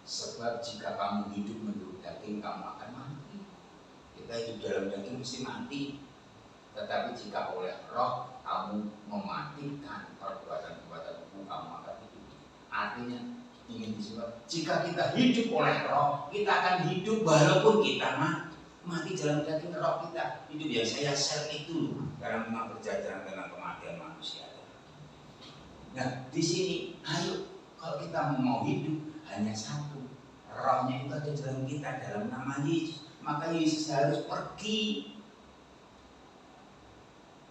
Sebab jika kamu hidup menurut daging kamu akan mati. Kita hidup dalam daging mesti mati. Tetapi jika oleh Roh kamu mematikan perbuatan-perbuatan buruk, kamu akan hidup. Artinya ingin disebut, jika kita hidup oleh Roh, kita akan hidup walaupun kita mati dalam daging. Roh kita hidup. Yang saya share itu dalam perjalanan tentang kematian manusia. Nah, di sini ayo kalau kita mau hidup hanya satu, Rohnya itu ada dalam kita dalam nama Yesus. Maka Yesus harus pergi.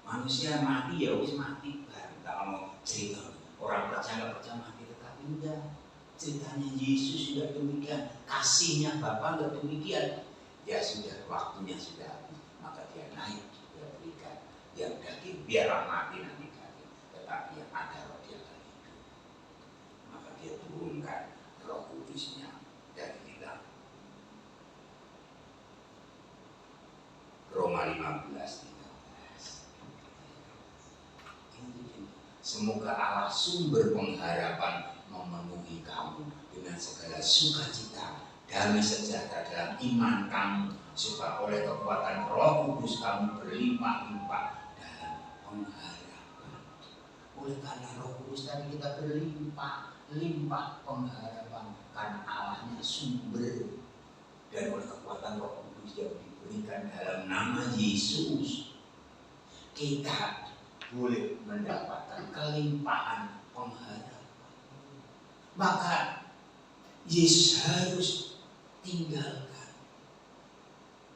Manusia mati ya wis mati. Kalau mau cerita orang percaya mati, tetapi enggak. Ceritanya Yesus sudah demikian, kasihnya Bapa sudah demikian. Ya sudah, waktunya sudah habis, maka dia naik, dia berikan yang daging, biarlah mati nanti daging, tetapi yang ada roh dia akan hidup. Maka dia turunkan Roh Kudusnya dari kita. Roma 15:13. Semoga Allah sumber pengharapan memenuhi kamu dengan segala sukacita, damai sejahtera dalam iman kamu, supaya oleh kekuatan Roh Kudus kamu berlimpah-limpah dalam pengharapan. Oleh karena Roh Kudus tadi kita berlimpah-limpah pengharapan karena Allahnya sumber, dan oleh kekuatan Roh Kudus yang diberikan dalam nama Yesus, kita boleh mendapatkan kelimpahan pengharapan. Maka Yesus harus tinggalkan.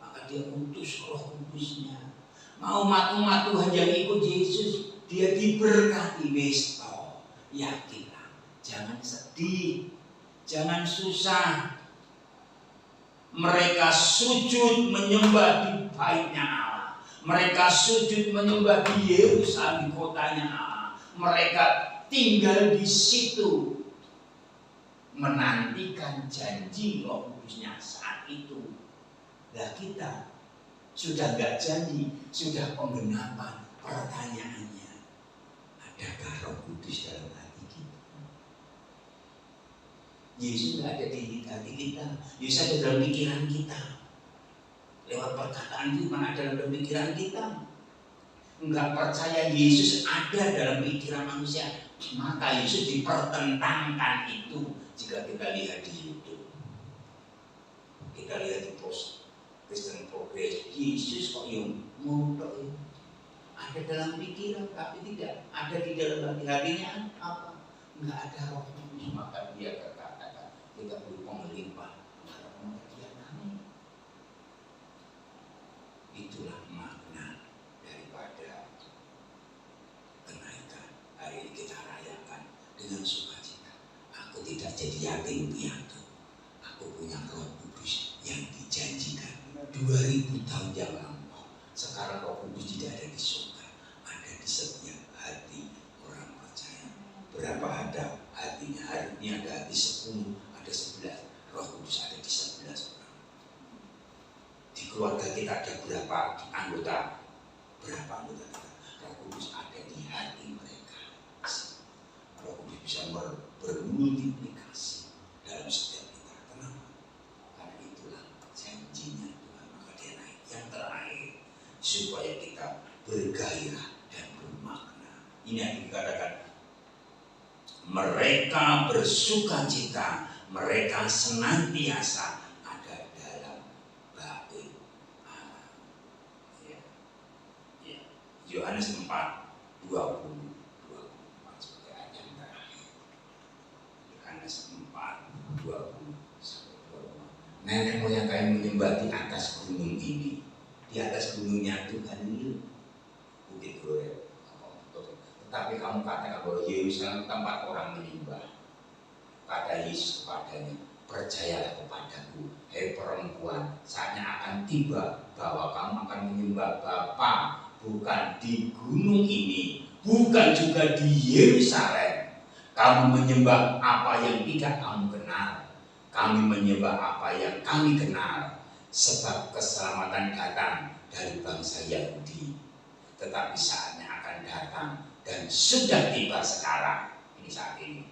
Maka dia utus Roh Kudusnya. Mau umat Tuhan yang ikut Yesus, dia diberkati. Besto, yakinlah, jangan sedih, jangan susah. Mereka sujud menyembah di baitnya Allah. Mereka sujud menyembah di Yerusalem, kotanya Allah. Mereka tinggal di situ, menantikan janji Roh Kudusnya saat itu. Nah, kita sudah gak janji, sudah penggenapan. Pertanyaannya, adakah Roh Kudus dalam hati kita? Yesus gak ada di hati kita, Yesus ada dalam pikiran kita. Lewat perkataan firman ada dalam pikiran kita. Enggak percaya Yesus ada dalam pikiran manusia, maka Yesus dipertentangkan itu. Jika kita lihat di YouTube, kita lihat di post Kristen Progress, Yesus kok yang ngobrol ya? Ada dalam pikiran tapi tidak ada di dalam hatinya apa? Enggak ada Roh Kudus, maka dia berkata kita perlu pengelimpah harapan dia naik. Itulah makna daripada kenaikan. Hari ini kita rayakan dengan sukacita. Aku tidak jadi yatim piatu. Aku punya Roh Kudus yang dijanjikan 2000 tahun yang lampau. Sekarang Roh Kudus tidak ada di surga, ada di setiap hati orang percaya. Berapa ada hatinya? Hari ini ada hati 10, ada 11. Roh Kudus ada di 11 orang. Di keluarga kita ada berapa anggota? Berapa anggota kita? Roh Kudus ada di hati mereka. Roh Kudus bisa bermultiplikasi dalam setiap kita. Kenapa? Karena itulah janjinya Tuhan. Maka dia naik. Yang terakhir, supaya kita bergairah dan bermakna. Ini yang dikatakan, mereka bersukacita, mereka senantiasa ada dalam bait Allah. Yohanes 4:20. Nenek moyang kalian menyembah di atas gunung ini, di atas gunungnya Tuhan ini, Bukit Horeb. Tetapi kamu katakan bahwa Yerusalem tempat orang menyembah. kata Yesus kepadanya, percayalah kepadaku, hei perempuan, saatnya akan tiba bahwa kamu akan menyembah Bapa bukan di gunung ini, bukan juga di Yerusalem. Kamu menyembah apa yang tidak kamu kenal, kami menyembah apa yang kami kenal, sebab keselamatan datang dari bangsa Yahudi. Tetapi saatnya akan datang dan sudah tiba sekarang, ini saat ini,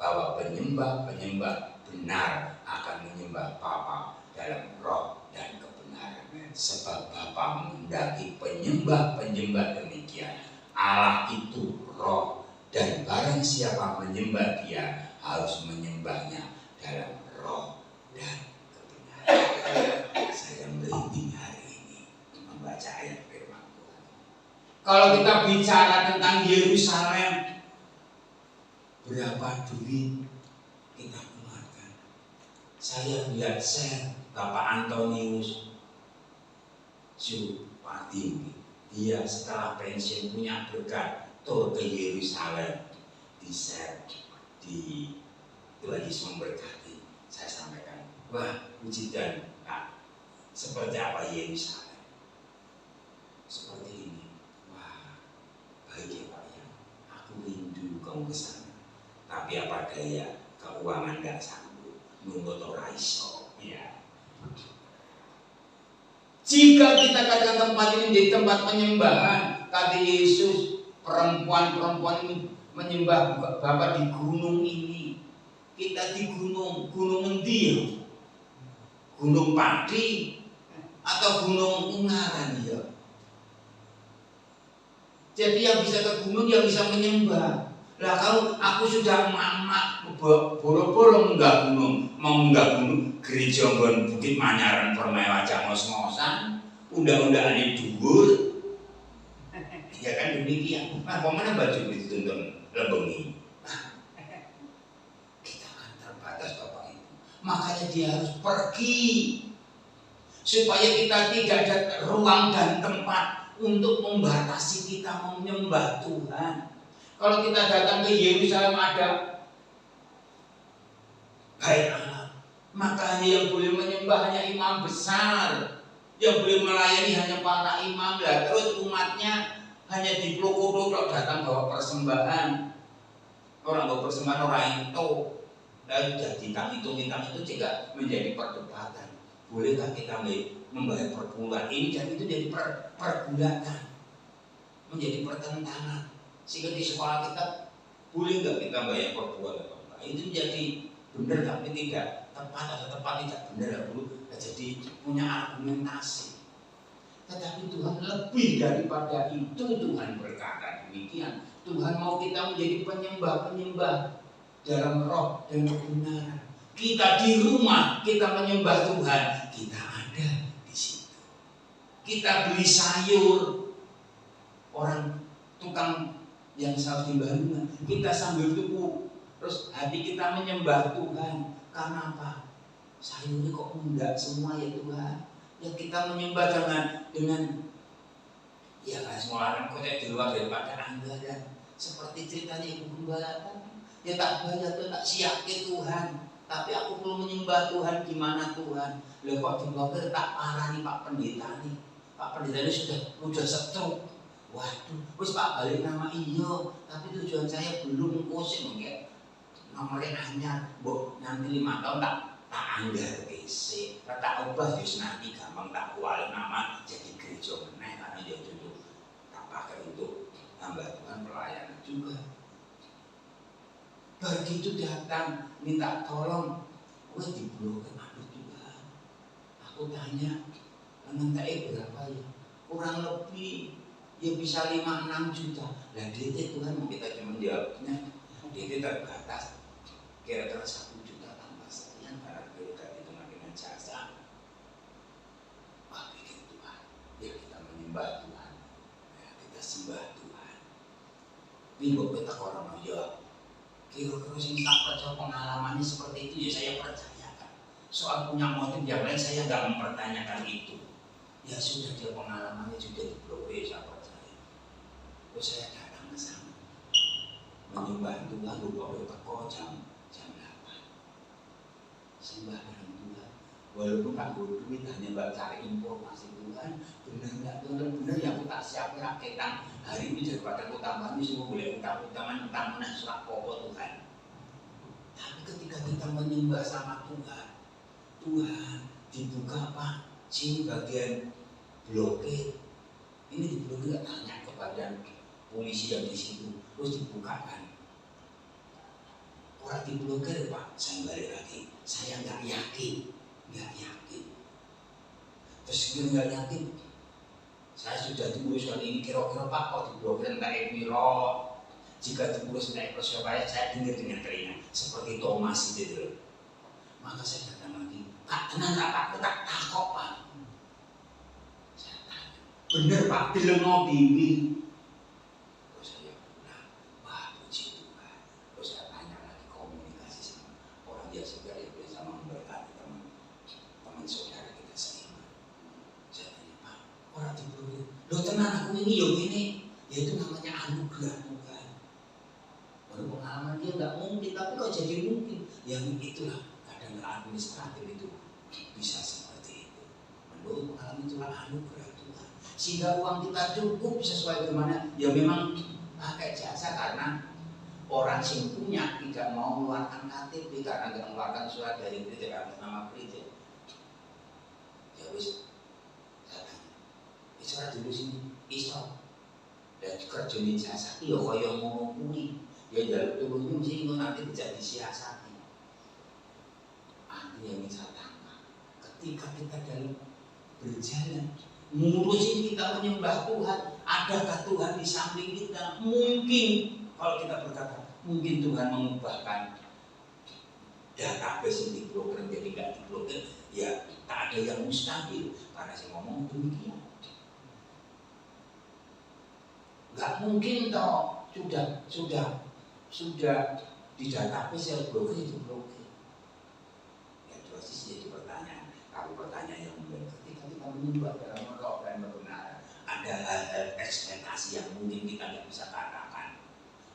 bahwa penyembah-penyembah benar akan menyembah Bapa dalam roh dan kebenaran. Sebab Bapa menghendaki penyembah-penyembah demikian. Allah itu roh, dan barang siapa menyembah Dia harus menyembahnya dalam roh dan kebenaran. Saya merinding hari ini membaca ayat firman Tuhan. Kalau kita bicara tentang Yerusalem, berapa duit kita keluarkan? Saya lihat share Bapak Antonius Supardi, dia setelah pensiun punya berkat tur ke Yerusalem, di share di Tuhan Yesus memberkati. Saya sampaikan, wah puji dan seperti apa Yerusalem? Seperti ini. Wah, baik ya Pak ya, aku rindu kamu ke sana. Tapi apa daya, keuangan gak sanggup, nunggu raiso. Ya. Jika kita katakan tempat ini menjadi tempat penyembahan, kata Yesus, perempuan-perempuan ini menyembah Bapa di gunung ini. Kita di gunung endi? Gunung Pati atau gunung Ungaran ya? Jadi yang bisa ke gunung yang bisa menyembah. Lah kalau aku sudah emak-emak boro-boro munggah gunung, mau munggah gunung gereja nggon Bukit Manyaran Permai aja ngos-ngosan, undang-undangane dhuwur. Ya kan demikian. Nah, pemana baju dituntun lebengi. Kita kan terbatas Bapak Ibu. Makanya dia harus pergi supaya kita tidak ada ruang dan tempat untuk membatasi kita menyembah Tuhan. Kalau kita datang ke Yerusalem ada bait Allah, maka hanya yang boleh menyembah hanya imam besar, yang boleh melayani hanya para imam. Lah terus umatnya hanya dipeluk-peluk datang bawa persembahan. Orang bawa persembahan orang itu, dan jadi hitung-hitung itu juga menjadi perdebatan. Bolehkah kita membayar per bulan ini dan itu jadi pergulatan, menjadi pertentangan. Sehingga di sekolah kita boleh nggak kita bayar per bulan atau enggak? Itu jadi benar tapi tidak tepat atau tepat tidak benar dulu. Jadi punya argumentasi. Tetapi Tuhan lebih daripada itu. Tuhan berkata demikian. Tuhan mau kita menjadi penyembah-penyembah dalam roh dan kebenaran. Kita di rumah kita menyembah Tuhan, kita ada di situ. Kita beli sayur, orang tukang yang saus di Bandung, kita sambil tuku, terus hati kita menyembah Tuhan. Karena apa? Sayurnya kok enggak semua ya Tuhan. Ya kita menyembah dengan ya nggak semua orang kok di luar daripada anggaran. Seperti ceritanya Ibu Gembala, ya tak bayar tuh tak siap ke Tuhan. Tapi aku perlu menyembah Tuhan, gimana Tuhan? Lah kok dibawa tak parah nih Pak Pendeta nih. Pak Pendeta ini sudah stroke. Waduh, wis Pak balik nama iyo, tapi tujuan saya belum kusik mungkin. Nomornya hanya, bu nanti 5 tahun tak anggar kese, tak ubah just nanti gampang tak kuali nama jadi gereja meneh karena dia dulu tak pakai untuk tambah Tuhan pelayanan juga. Begitu datang minta tolong, wah diblokir, aduh Tuhan. Aku tanya, ngentai berapa ya? Kurang lebih ya bisa 5-6 juta. Lah DT Tuhan kita cuma jawabnya DT terbatas kira-kira 1 juta tambah sekian karena kita hitungan dengan jasa. Wah bikin Tuhan, ya kita menyembah Tuhan, ya, kita sembah Tuhan. Bingung kita orang ya kira-kira sing tak percaya pengalamannya seperti itu ya saya percayakan. Soal punya motif yang lain saya nggak mempertanyakan itu. Ya sudah dia pengalamannya sudah diblokir saya percaya. Terus saya datang ke sana menyembah Tuhan lupa teko jam 8. sembah bareng Tuhan. Walaupun tak duit hanya mbak cari informasi Tuhan, benar nggak Tuhan, benar ya aku tak siap rakyat hari ini daripada aku tambahin semua boleh utang-utangan surat pokok Tuhan. Tapi ketika kita menyembah sama Tuhan, Tuhan dibuka apa? Sini bagian blokir. Ini diblokir, nggak tanya kepada polisi yang di situ, terus dibukakan. Orang diblokir Pak, saya balik lagi. Saya nggak yakin. Terus dia nggak yakin. Saya sudah diuruskan ini kira-kira Pak, kok diblokir entah Epiro. Jika diurus naik Persebaya, saya dengar dengan telinga seperti Thomas itu. Maka saya datang lagi, Pak tenang nggak Pak, kita takut Pak. Saya tanya, bener Pak, dilengo bibi. Terus saya bilang, wah puji Tuhan. Terus saya tanya lagi komunikasi sama orang yang juga yang biasa memberkati teman saudara kita seiman. Saya tanya Pak, orang diblokir, lo tenang aku ini ini, yaitu namanya anugerah Tuhan. Pengalaman dia nggak mungkin, tapi kok jadi mungkin? Yang itulah kadang administratif itu bisa seperti itu. Menurut pengalaman itulah anugerah Tuhan. Sehingga uang kita cukup sesuai dengan ya memang pakai jasa karena orang yang punya tidak mau mengeluarkan KTP karena tidak mengeluarkan surat dari gereja atas nama gereja. Ya wis, saya tanya, surat dulu sini, iso. Dan kerja di jasa, iya kaya mau kuwi. Ya jalur turunnya mesti nanti bisa disiasati. Artinya yang saya tangkap, ketika kita dalam berjalan ngurusin kita menyembah Tuhan, adakah Tuhan di samping kita? Mungkin kalau kita berkata mungkin Tuhan mengubahkan database yang diblokir jadi nggak diblokir, ya tak ada yang mustahil karena saya ngomong demikian. Nggak mungkin toh sudah di database yang blokir itu blokir. Ya terus jadi pertanyaan. Kalau pertanyaan yang benar, ketika kita menyembah dalam roh dan kebenaran, ada hal-hal ekspektasi yang mungkin kita nggak bisa katakan.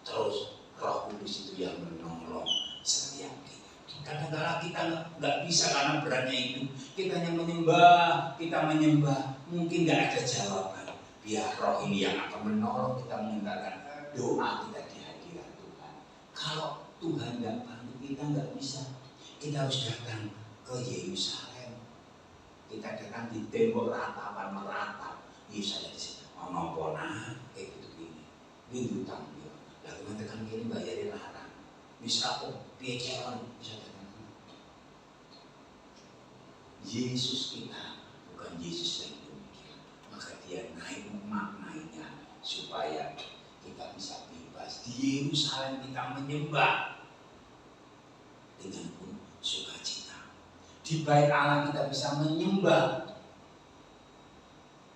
Terus Roh Kudus itu yang menolong setiap kita. Kadang-kadang kita nggak bisa karena beratnya itu. Kita hanya menyembah, mungkin nggak ada jawaban. Biar Roh ini yang akan menolong kita mengantarkan doa kita di hadirat Tuhan. Kalau Tuhan nggak bantu kita nggak bisa. Kita harus datang ke Yerusalem. Kita datang di tembok ratapan meratap. Yerusalem di sini. Ngomong kayak gitu gini. Ini utang dia. Lalu tekan kini bayarin larang. Bisa kok pieceran bisa datang. Yesus kita bukan Yesus yang demikian. Maka dia naik maknanya supaya kita bisa bebas. Di Yerusalem kita menyembah dengan penuh sukacita. Di Bait Allah kita bisa menyembah.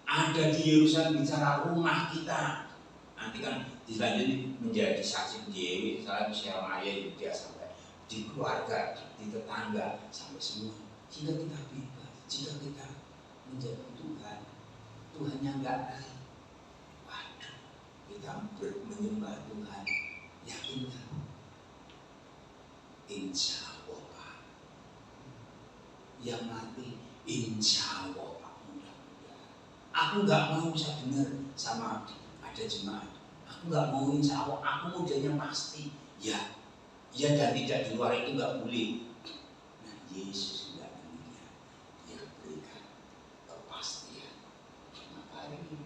Ada di Yerusalem bicara rumah kita. Nanti kan dilanjut menjadi saksi di Yerusalem, Syamaya, Yudea sampai di keluarga, di tetangga sampai semua. Jika kita bebas, jika kita menjadi Tuhan, Tuhannya enggak naik. Waduh, kita menyembah Tuhan, yakinkan. Insya Allah Pak. Yang mati, insya Allah Pak, mudah-mudahan. Aku enggak mau saya dengar sama ada jemaat. Aku enggak mau insya Allah, aku mudahnya pasti. Ya dan tidak di luar itu enggak boleh. Nah Yesus enggak demikian. Dia berikan kepastian. Maka ini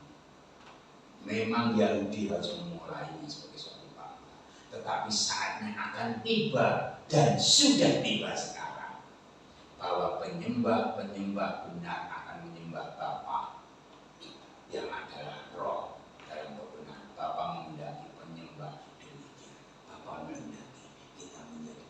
memang Yahudi harus memulainya sebagai suatu bangsa. Tetapi saatnya akan tiba dan sudah tiba sekarang. Bahwa penyembah benar akan menyembah Bapa yang adalah Roh dalam kebenaran. Bapa menghendaki penyembah demikian. Bapa menghendaki kita menjadi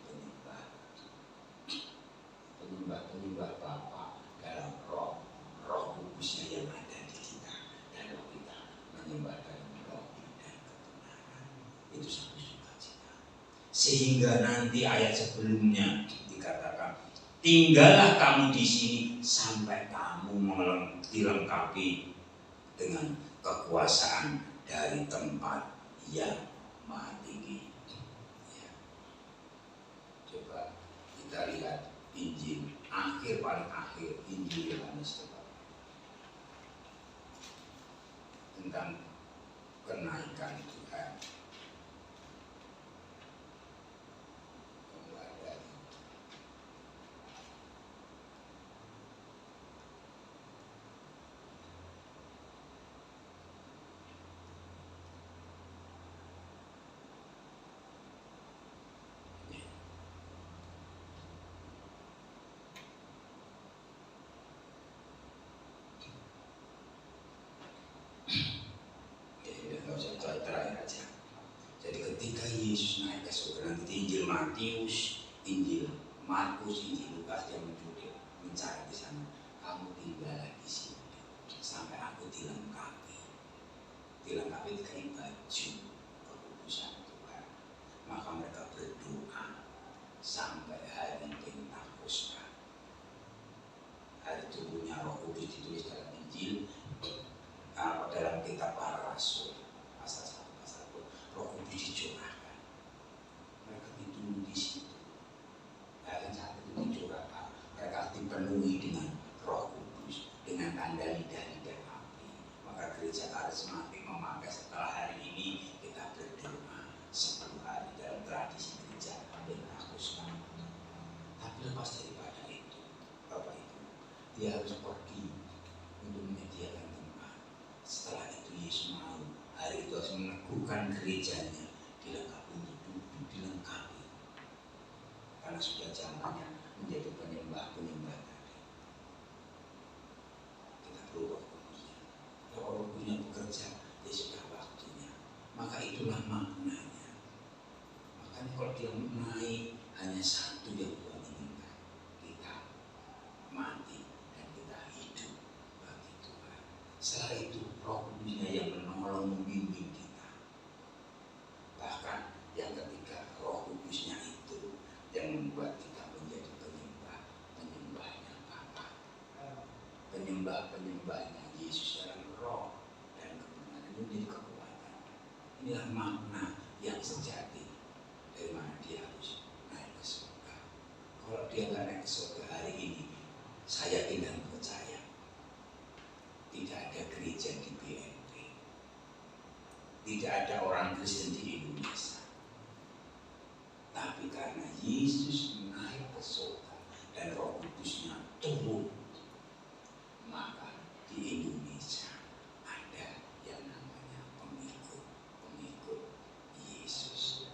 penyembah Bapa dalam Roh Kudusnya yang ada di kita. Dan kita menyembah dalam Roh dan kebenaran. Itu satu sukacita. Sehingga nanti ayat sebelumnya dikatakan, tinggallah kamu di sini sampai kamu dilengkapi dengan kekuasaan dari tempat yang maha tinggi. Ya. Coba kita lihat Injil Yohanes tentang kenaikan Tuhan. Terakhir aja. Jadi ketika Yesus naik ke surga, nanti Injil Matius, Injil Markus, Injil Lukas yang mencari di sana. Kamu tinggal di sini sampai aku dilengkapi dengan baju kekudusan Tuhan. Maka mereka berdoa sampai hari Pentakosta, hari turunnya Roh Kudus. Ditulis dalam Injil, dalam kitab para rasul pasal 1 pasal 2, Roh Kudus dicurahkan. Mereka ditunggu di situ. Dan saat itu dicurahkan, mereka dipenuhi dengan Roh Kudus, dengan tanda lidah-lidah api. Maka gereja karismatik memakai setelah hari ini kita berdoa 10 hari dalam tradisi gereja Pentakosta. Tapi lepas daripada itu, Bapak Ibu, dia harus pergi untuk menyediakan tempat. Setelah itu Yesus mau hari itu harus meneguhkan gerejanya, dilengkapi untuk duduk, dilengkapi. Karena sudah zamannya menjadi penyembah-penyembah tadi. Kita perlu Roh Kudusnya. Kalau Roh Kudusnya bekerja, ya sudah waktunya. Maka itulah maknanya. Makanya kalau dia naik, hanya satu yang Tuhan inginkan. Kita mati dan kita hidup bagi Tuhan. Setelah itu Roh Kudusnya yang menolong, membimbing kita. Bahkan yang ketiga, Roh Kudusnya itu yang membuat kita menjadi penyembahnya Bapa, penyembahnya Yesus dalam roh dan kebenaran. Itu menjadi kekuatan. Inilah makna yang sejati dari mana dia harus naik ke surga. Kalau dia nggak naik ke surga hari ini, saya tidak percaya tidak ada gereja di BNP, tidak ada orang Kristen di Indonesia. Tapi karena Yesus naik ke surga dan Roh Kudusnya turun, maka di Indonesia ada yang namanya pengikut Yesus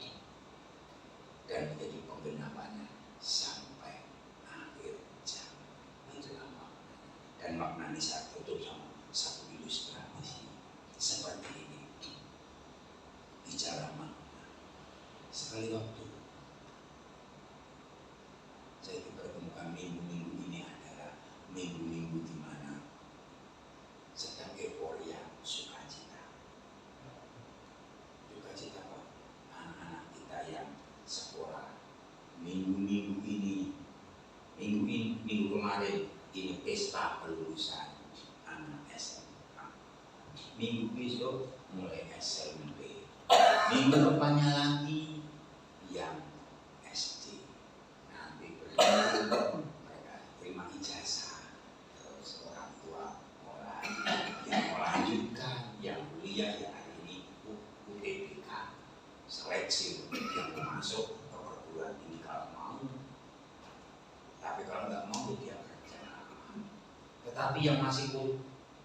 dan menjadi penggenapannya sampai akhir zaman. Itulah maknanya. Dan maknanya saya tutup sama satu ilustrasi seperti ini. Bicara makna. Sekali waktu saya dipertemukan minggu-minggu ini adalah minggu-minggu di mana sedang euforia sukacita. Sukacita apa? Anak-anak kita yang sekolah. Minggu kemarin ini pesta kelulusan anak SMA. Minggu besok mulai SMP. Minggu depannya lagi yang SD. Nanti mereka terima ijazah. Terus orang tua yang melanjutkan, yang kuliah yang hari ini UTBK seleksi yang masuk ke perguruan tinggi kalau mau. Tapi kalau nggak mau dia kerja. Tetapi yang masih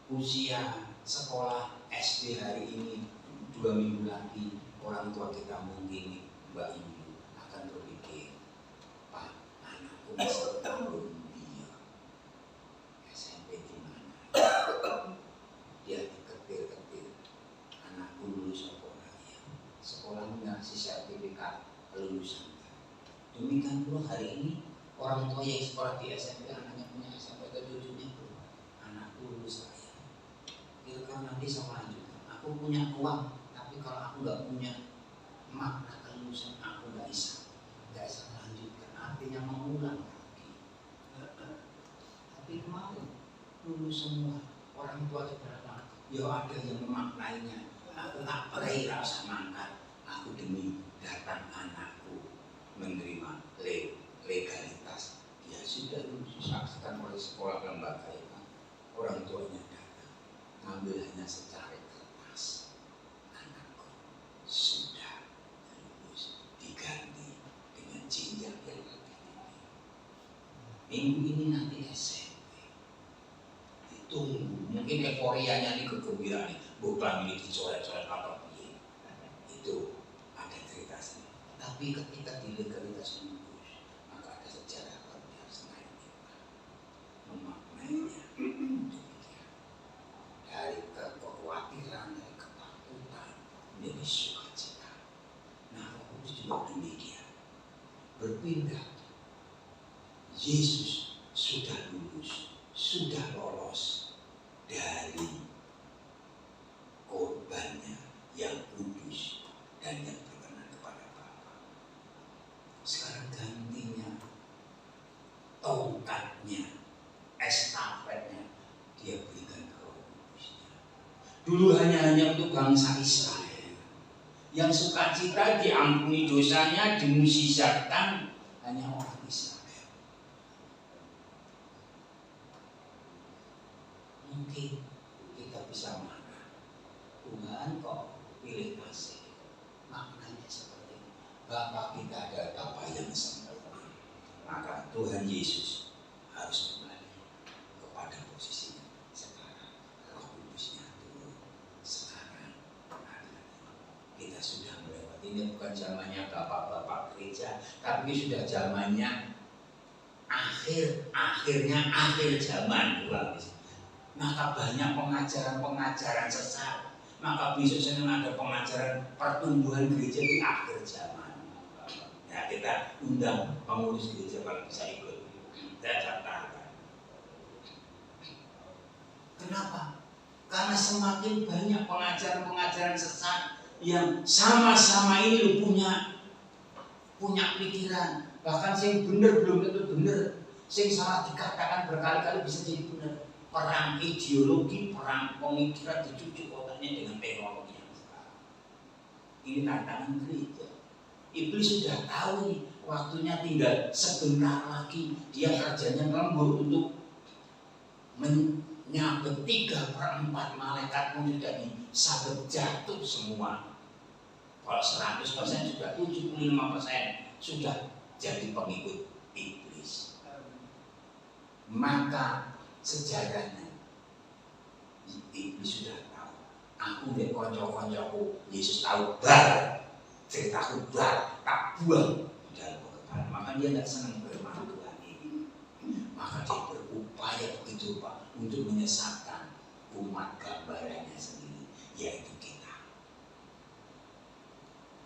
usia sekolah SD hari ini 2 minggu lagi, orang tua kita mungkin Mbak Ibu akan berpikir, Pak, anakku masih tahun dia SMP di mana? Dia diketir-ketir, anakku lulus sekolah ya. Sekolahnya ngasih sertifikat kelulusan. Demikian pula hari ini orang tua yang sekolah di SMP, anaknya punya SMP atau cucunya itu, anakku lulus saya. Kira-kira nanti saya lanjutkan. Aku punya uang, tapi kalau aku nggak punya makna kelulusan, aku nggak bisa lanjutkan. Artinya mengulang lagi. Tapi mau lulus semua. Orang tua sebenarnya, ya ada yang memaknainya. Aku tak pernah rasa mangkat. Aku demi datang anakku menerima legalitas. Dia sudah disaksikan oleh sekolah lembaga itu. orang tuanya datang, ngambil hanya secara kertas. Anakku sudah lulus, diganti dengan jenjang yang lebih tinggi. Minggu ini nanti SMP. Ditunggu, mungkin euforianya ini kegembiraan, bukan ini dicoret-coret atau piye. Itu ada cerita sendiri. Tapi ketika di legalitas lulus, maka ada sejarah luar biasa memaknainya demikian. Dari kekhawatiran, dari ketakutan menjadi sukacita. Nah, Roh Kudus juga demikian. Berpindah. Yesus sudah lulus, sudah lolos dari korbannya yang kudus dan yang berkenan kepada Bapa. Sekarang gantinya, tongkatnya, estafetnya dia berikan ke Roh Kudusnya. Dulu hanya untuk bangsa Israel yang sukacita diampuni dosanya, dimukjizatkan hanya orang Israel. Mungkin kita bisa marah, Tuhan kok pilih kasih. Maknanya seperti ini. Bapa kita adalah Bapa yang sempurna. Maka Tuhan Yesus harus kembali kepada posisinya sekarang. Roh Kudusnya turun sekarang. Kita sudah melewati, ini bukan zamannya bapak-bapak gereja, tapi sudah zamannya akhir zaman. Maka banyak pengajaran sesat. Maka besok Senin ada pengajaran pertumbuhan gereja di akhir zaman. Ya, kita undang pengurus gereja kalau bisa ikut. Kita catatkan. Kenapa? Karena semakin banyak pengajaran sesat yang sama-sama ini punya pikiran. Bahkan yang benar belum tentu benar. Yang salah dikatakan berkali-kali bisa jadi benar. Perang ideologi, perang pemikiran dicucuk otaknya dengan teknologi yang sekarang. Ini tantangan gereja. Iblis sudah tahu nih, waktunya tinggal sebentar lagi. Dia kerjanya lembur untuk menyabet 3/4 malaikat sudah disabet jatuh semua. Kalau 100% sudah 75% sudah jadi pengikut iblis. Maka sejarahnya iblis sudah tahu. Aku dan konco-koncoku Yesus tahu bar, ceritaku bar, tak buang di dalam kebenaran. Maka dia tidak senang bermain Tuhan ini. Maka dia berupaya begitu Pak untuk menyesatkan umat gambarannya sendiri, yaitu kita.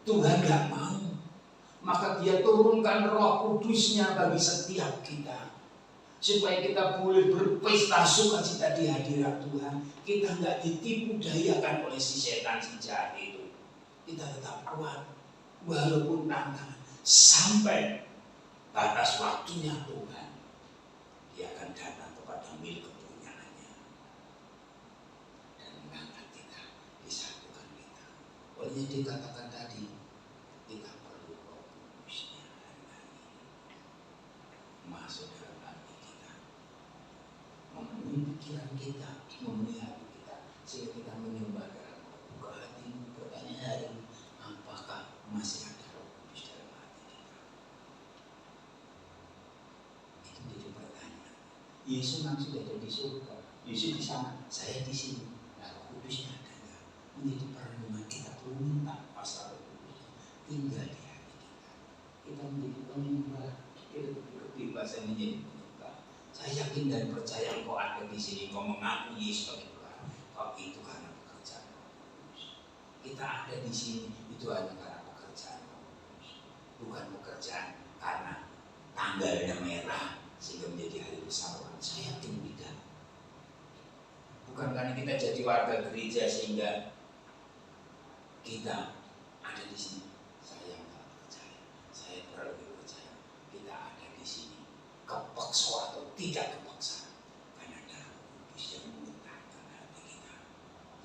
Tuhan tidak mau. Maka dia turunkan Roh Kudusnya bagi setiap kita. Supaya kita boleh berpesta sukacita di hadirat Tuhan. Kita nggak ditipu dayakan oleh si setan, si jahat itu. Kita tetap kuat walaupun tantangan. Sampai batas waktunya Tuhan, dia akan datang kepada milik kepunyaannya dan mengangkat kita, disatukan kita. Oleh dikatakan tadi, kita perlu Roh Kudusnya hari-hari masuk dalam hati kita, memenuhi pikiran kita, memenuhi hati kita, sehingga kita menyembah dalam buka hati. Pertanyaan hari ini, apakah masih ada Roh Kudus dalam hati kita? Itu jadi pertanyaan. Yesus memang sudah ada di surga, Yesus di sana, saya di sini. Nah, Roh Kudusnya ada nggak? Menjadi perenungan kita perlu minta pasal Roh Kudusnya tinggal di hati kita. Kita menjadi penyembah, kita kebebasan menjadi penyembah. Saya yakin dan percaya engkau ada di sini, engkau mengaku Yesus sebagai Tuhan. Kau itu karena pekerjaan Roh Kudus. Kita ada di sini itu hanya karena pekerjaan Roh Kudus, bukan pekerjaan karena tanggalnya merah sehingga menjadi hari persamaan. Saya yakin tidak. Bukan karena kita jadi warga gereja sehingga kita ada di sini. Saya nggak percaya. Saya lebih percaya kita ada di sini. Kepaksa atau tidak kepaksa, karena ada Roh Kudus yang menggetarkan hati kita.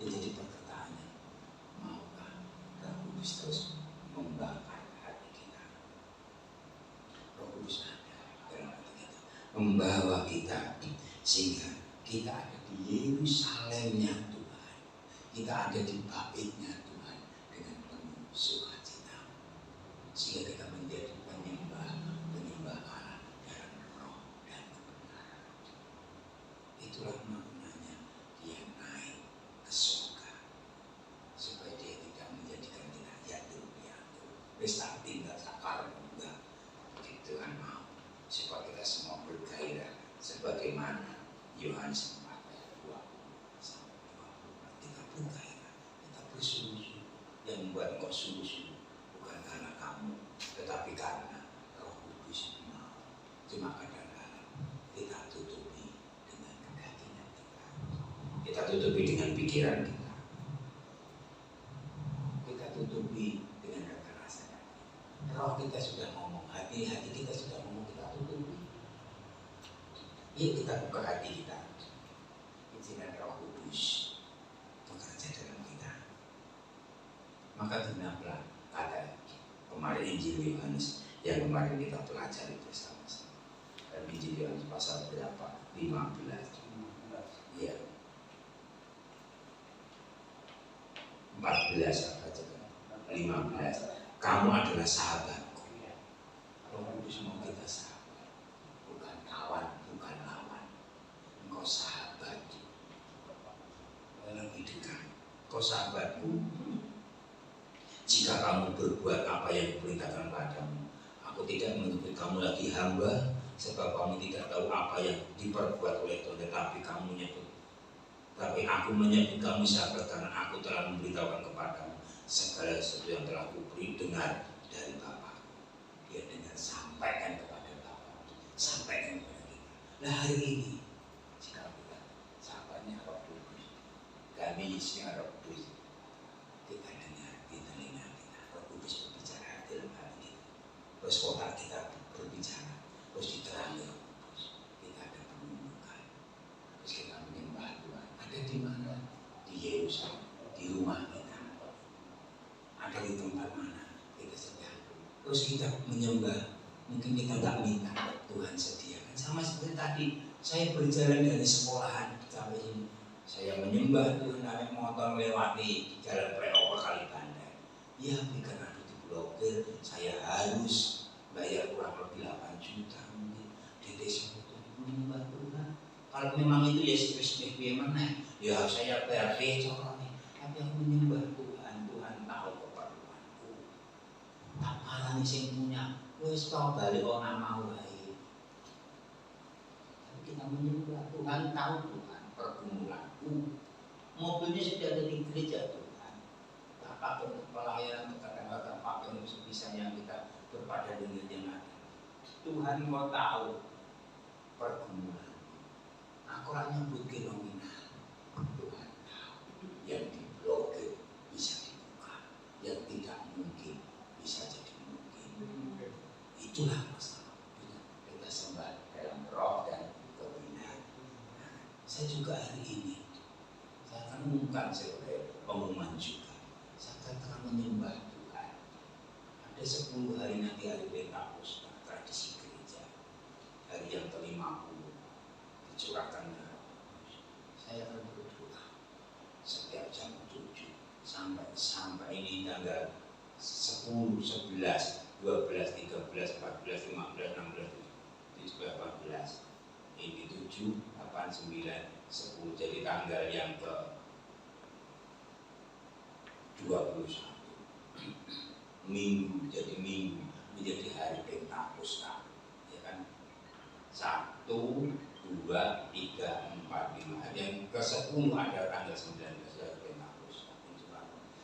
Jadi pertanyaannya, maukah Roh Kudus terus membakar hati kita? Roh Kudus ada dalam hati kita, membawa kita sehingga Kita ada di Yerusalemnya Tuhan. Kita ada di baitnya Tuhan dengan penuh sukacita. Sehingga kita menjadi penyembah Allah dalam roh dan kebenaran. Itulah maknanya dia naik ke surga. Supaya dia tidak menjadikan kita jatuh-jatuh. Wis tak tinggal sakar enggak. Tuhan mau supaya kita semua bergairah sebagaimana Yohanes 4 ayat 20 sampai 24. Kita bergairah, kita bersungguh-sungguh. Yang membuat engkau sungguh-sungguh bukan karena kamu, tetapi karena Roh Kudus mau. Cuma kadang-kadang kita tutupi dengan keyakinan kita. Kita tutupi dengan pikiran kita. Kita tutupi dengan kekerasan. Roh kita sudah ngomong, hati kita sudah ngomong, kita tutupi. Yuk kita buka hati kita. Izinkan Roh Kudus bekerja dalam kita. Maka genaplah kata kemarin Injil Yohanes yang kemarin kita pelajari bersama-sama. Dan Injil Yohanes pasal berapa? 15. Iya. 14 apa aja? 15. Kamu adalah sahabatku. Roh Kudus mau kita sahabat, bukan kawan, bukan lawan. Engkau sahabatku, lebih dekat. Engkau sahabatku. Jika kamu berbuat apa yang kuperintahkan padamu, aku tidak menyebut kamu lagi hamba, sebab kamu tidak tahu apa yang diperbuat oleh Tuhan, tetapi aku menyebut kamu sahabat karena aku telah memberitahukan kepadamu segala sesuatu yang telah kuberi dengar dari Bapa. Dia dengar, sampaikan kepada Bapa, sampaikan kepada kita. Nah hari ini jika kita sahabatnya Roh Kudus, kami isinya Roh Kudus, kita dengar di telinga kita, Roh Kudus berbicara dalam hati kita. Terus otak kita berbicara, terus diterangi Roh Kudus. Kita ada penunjukan, terus kita menyembah Tuhan. Ada di mana? Di Yerusalem, di rumah kita. Ada di tempat mana kita sedang. Terus kita menyembah. Mungkin kita tak minta, Tuhan sediakan. Sama seperti tadi, saya berjalan dari sekolahan sampai sini. Saya menyembah Tuhan, naik motor melewati jalan Preo kali bandar. Ya, karena itu diblokir, saya harus bayar kurang lebih 8 juta mungkin. Di desa itu menyembah Tuhan. Kalau memang itu ya spesifik mana, ya saya bayar becor nih. Tapi aku menyembah Tuhan, Tuhan tahu keperluanku. Tak malah nih sing punya, wes tau balik orang mau baik. Tapi kita menyembah Tuhan, tahu Tuhan pergumulanku. Mobilnya sudah ada di gereja Tuhan. Tak pakai untuk pelayanan, kadang-kadang pakai untuk sebisa yang kita berpada dengan yang ada. Tuhan mau tahu pergumulan. Aku hanya nyebut nominal. Tuhan tahu yang diblokir bisa dibuka, yang tidak mungkin bisa jadi mungkin. Itulah masalah kita sembah dalam roh dan kebenaran. Saya juga hari ini saya akan umumkan sebagai pengumuman juga. Saya akan menyembah Tuhan. Ada 10 hari nanti hari Pentakosta, tradisi gereja. Hari yang ke-50 dicurahkan darah. Saya akan berdoa setiap jam 7 sampai ini tanggal 10, 11, 12, 13, 14, 15, 16, 17, 18. Ini 7, 8, 9, 10. Jadi tanggal yang ke 21. Minggu, jadi minggu menjadi hari Pentakosta. Ya kan? 1, 2, 3, 4, 5. Yang ke-10 ada tanggal 19 dari Pentakosta.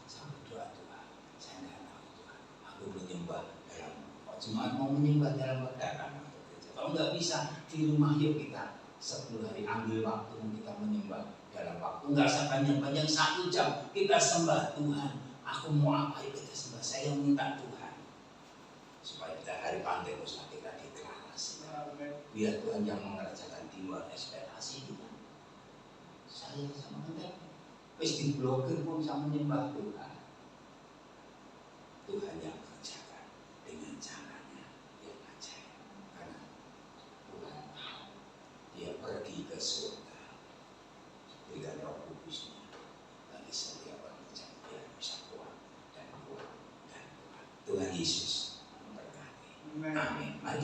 Sampai doa Tuhan. Saya nggak tahu Tuhan. Aku menyembah dalam jemaat mau menyembah dalam keadaan. Kalau nggak bisa di rumah yuk kita 10 hari ambil waktu kita menyembah dalam waktu. Nggak usah panjang-panjang 1 jam kita sembah Tuhan. Aku mau apa yuk kita sembah. Saya minta Tuhan supaya kita hari Pentakosta kita deklarasi. Biar Tuhan yang mengerjakan di luar ekspektasi kita. Saya sama anda, wis diblokir pun sama menyembah Tuhan. Tuhan yang kerjakan dengan caranya yang ajaib. Karena Tuhan tahu dia pergi ke surga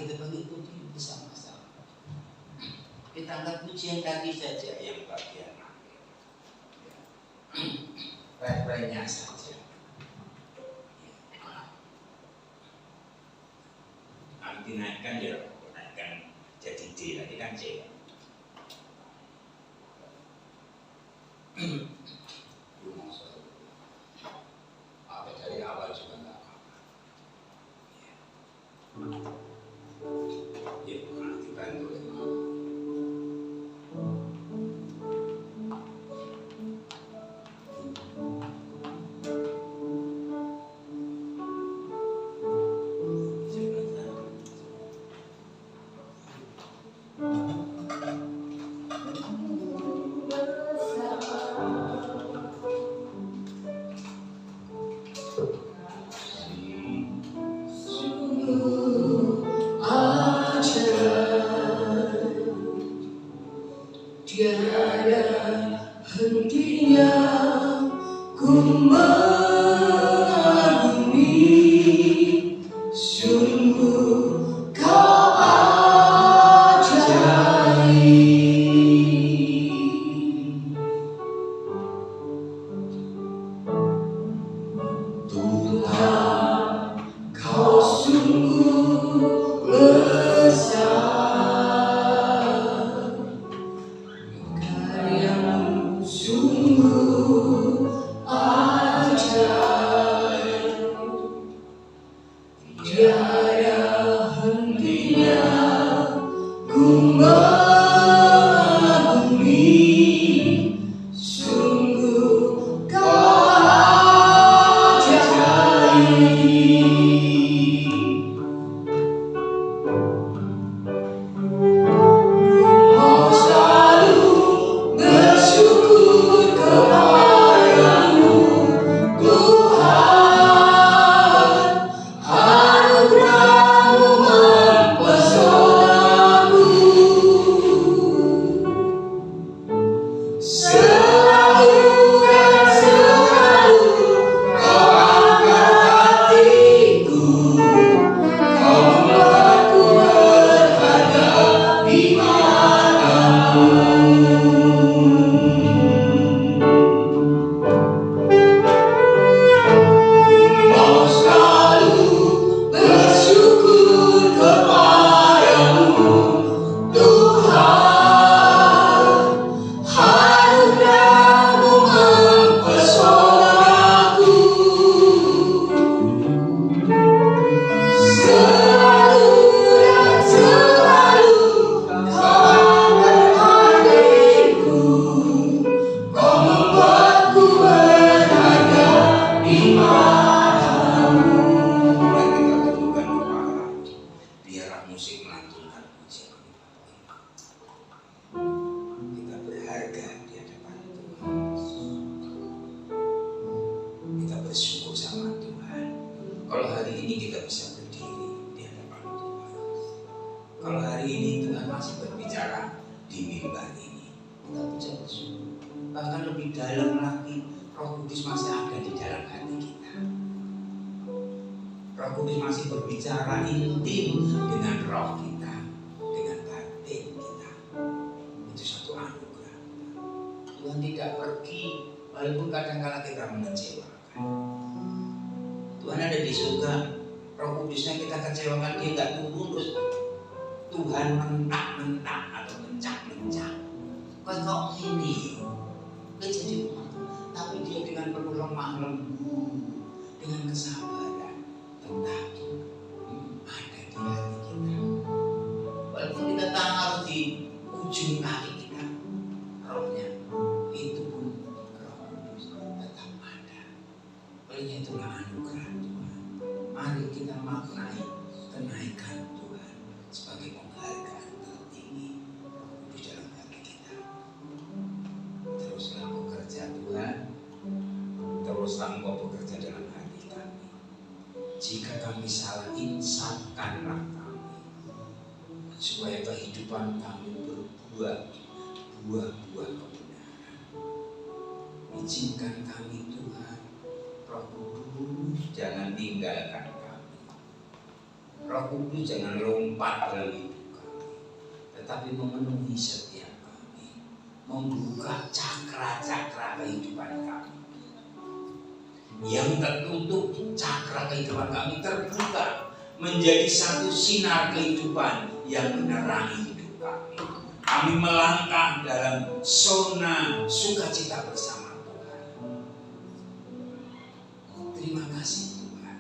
kita mengikuti bersama-sama. Kita anggap pujian tadi saja yang bagian akhir. Refrennya saja. Nanti naikkan ya, naikkan jadi D, tadi kan C. Dari awal juga enggak apa-apa. Ya, nanti bantu ya. Tiada hentinya ku mengagumi, sungguh kau ajaib. Tuhan, kau sungguh besar. Sungguh ajaib, tiada hentinya ku mengagumi, sungguh kau ajaib. Mau selalu bersyukur kepadamu Tuhan, anugerah-Mu mempesonaku. Selalu dan selalu Kau angkat hatiku, Kau membuatku berharga di mata-Mu. Mau selalu bersyukur kepadamu Tuhan, anugerah-Mu mempesonaku. Selalu dan selalu Kau angkat hatiku, Kau membuatku berharga di mata-Mu. Mari kita tundukkan kepala, biarlah musik melantunkan pujian. Kita berharga di hadapan Tuhan. Kita bersyukur sama Tuhan. Kalau hari ini kita bisa berdiri di hadapan Tuhan. Kalau hari ini Tuhan masih berbicara di mimbar ini, kita bisa bersyukur. Bahkan lebih dalam lagi, Roh Kudus masih ada di dalam hati kita. Roh Kudus masih berbicara intim dengan roh kita, dengan batin kita. Itu satu anugerah. Tuhan tidak pergi, walaupun kadang-kala kita mengecewakan. Tuhan ada di surga, Roh Kudusnya kita kecewakan, Dia nggak turun terus Tuhan mentak-mentak atau mencak-mencak. Kau ini, kau jadi umat, tapi Dia dengan penuh lemah lembut, dengan kesabaran, tetap ada di hati kita. Walaupun kita taruh di ujung kaki kita, rohnya itu pun Roh Kudus tetap ada. Oleh itulah anugerah Tuhan. Mari kita maknai kenaikan Tuhan sebagai penghargaan tertinggi Roh Kudus dalam hati kita. Teruslah bekerja Tuhan, teruslah Engkau bekerja dalam hati kami. Jika kami salah, insafkanlah kami, supaya kehidupan kami berbuah buah-buah kebenaran. Izinkan kami Tuhan, Roh Kudus, jangan tinggalkan kami. Roh Kudus jangan lompat dalam hidup kami, tetapi memenuhi setiap kami, membuka cakra-cakra kehidupan kami. Yang tertutup, cakra kehidupan kami terbuka menjadi satu sinar kehidupan yang menerangi hidup kami. Kami melangkah dalam zona sukacita bersama Tuhan. Terima kasih Tuhan.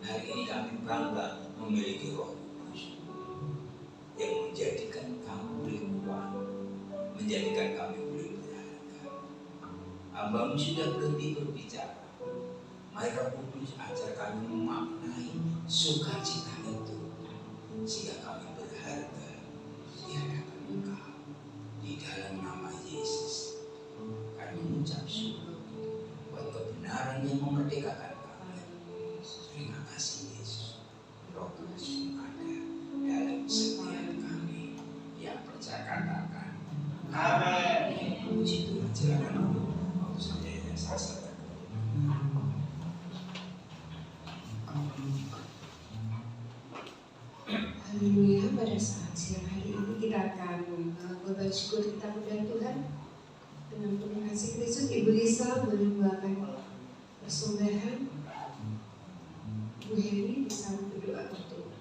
Hari ini kami bangga memiliki Roh Kudus yang menjadikan kami boleh kuat, menjadikan kami boleh berharga. Hamba-Mu sudah berhenti berbicara. Mari Roh Kudus ajar kami memaknai sukacita itu, sehingga kami berharga di hadapan Engkau. Di dalam nama Yesus kami mengucap syukur buat kebenaran yang memerdekakan kami. Terima kasih Yesus. Roh Kudus ada dalam setiap kami yang percaya, katakan amin. Puji Tuhan. Silakan dulu waktu saja saya. Haleluya. Pada saat siang hari ini kita akan bersyukur kita kepada Tuhan dengan penuh kasih Kristus. Ibu Lisa boleh membawakan persembahan. Bu Heri bisa berdoa untuk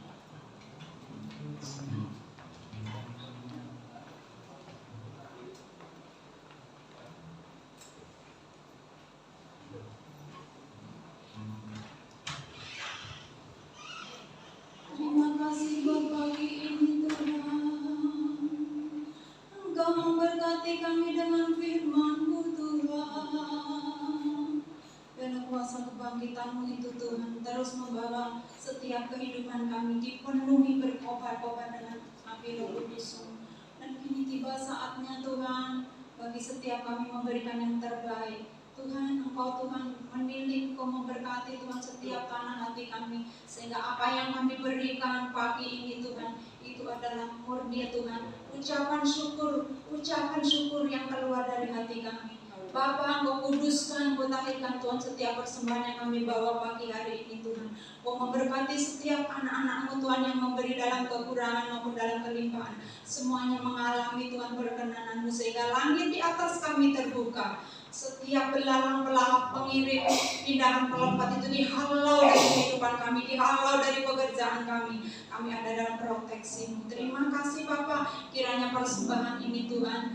Terima kasih buat pagi ini Tuhan. Engkau memberkati kami dengan firman-Mu Tuhan. Dan kuasa kebangkitan-Mu itu Tuhan terus membawa setiap kehidupan kami dipenuhi berkobar-kobar dengan api Roh Kudus. Dan kini tiba saatnya Tuhan bagi setiap kami memberikan yang terbaik. Tuhan, Engkau Tuhan menilik, Engkau memberkati Tuhan setiap tanah hati kami, sehingga apa yang kami berikan pagi ini Tuhan, itu adalah murni Tuhan, ucapan syukur yang keluar dari hati kami. Bapa, Engkau kuduskan, Engkau tahirkan Tuhan setiap persembahan yang kami bawa pagi hari ini Tuhan. Engkau memberkati setiap anak-anak-Mu Tuhan yang memberi dalam kekurangan maupun dalam kelimpahan. Semuanya mengalami Tuhan perkenan-Mu sehingga langit di atas kami terbuka. Setiap belalang-belalang pengirim pindahan pelompat itu dihalau dari kehidupan kami, dihalau dari pekerjaan kami. Kami ada dalam proteksi-Mu. Terima kasih Bapa, kiranya persembahan ini Tuhan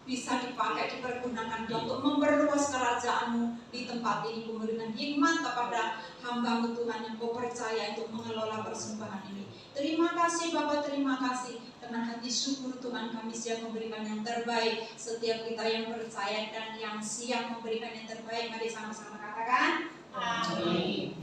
bisa dipakai, dipergunakan untuk memperluas kerajaan-Mu di tempat ini. Memberikan hikmat kepada hamba-Mu Tuhan yang Kau percaya untuk mengelola persembahan ini. Terima kasih Bapa, terima kasih. Dengan hati syukur Tuhan kami siap memberikan yang terbaik. Setiap kita yang percaya dan yang siap memberikan yang terbaik, mari sama-sama katakan amin.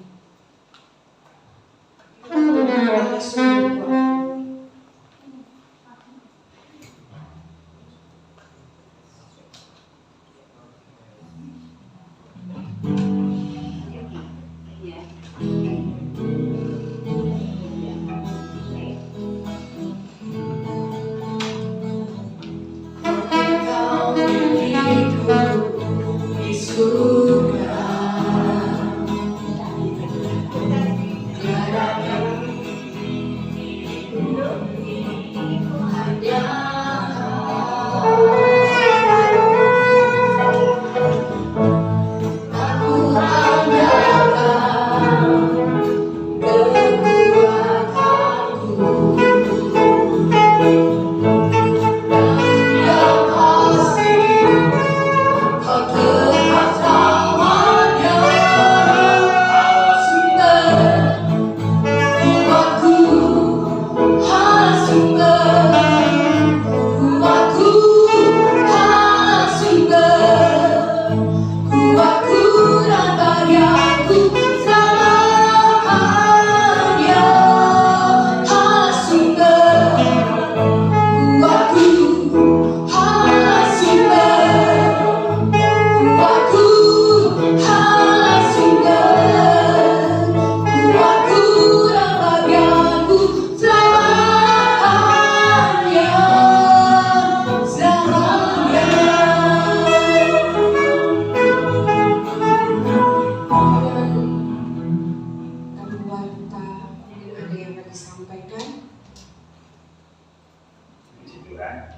Puji Tuhan.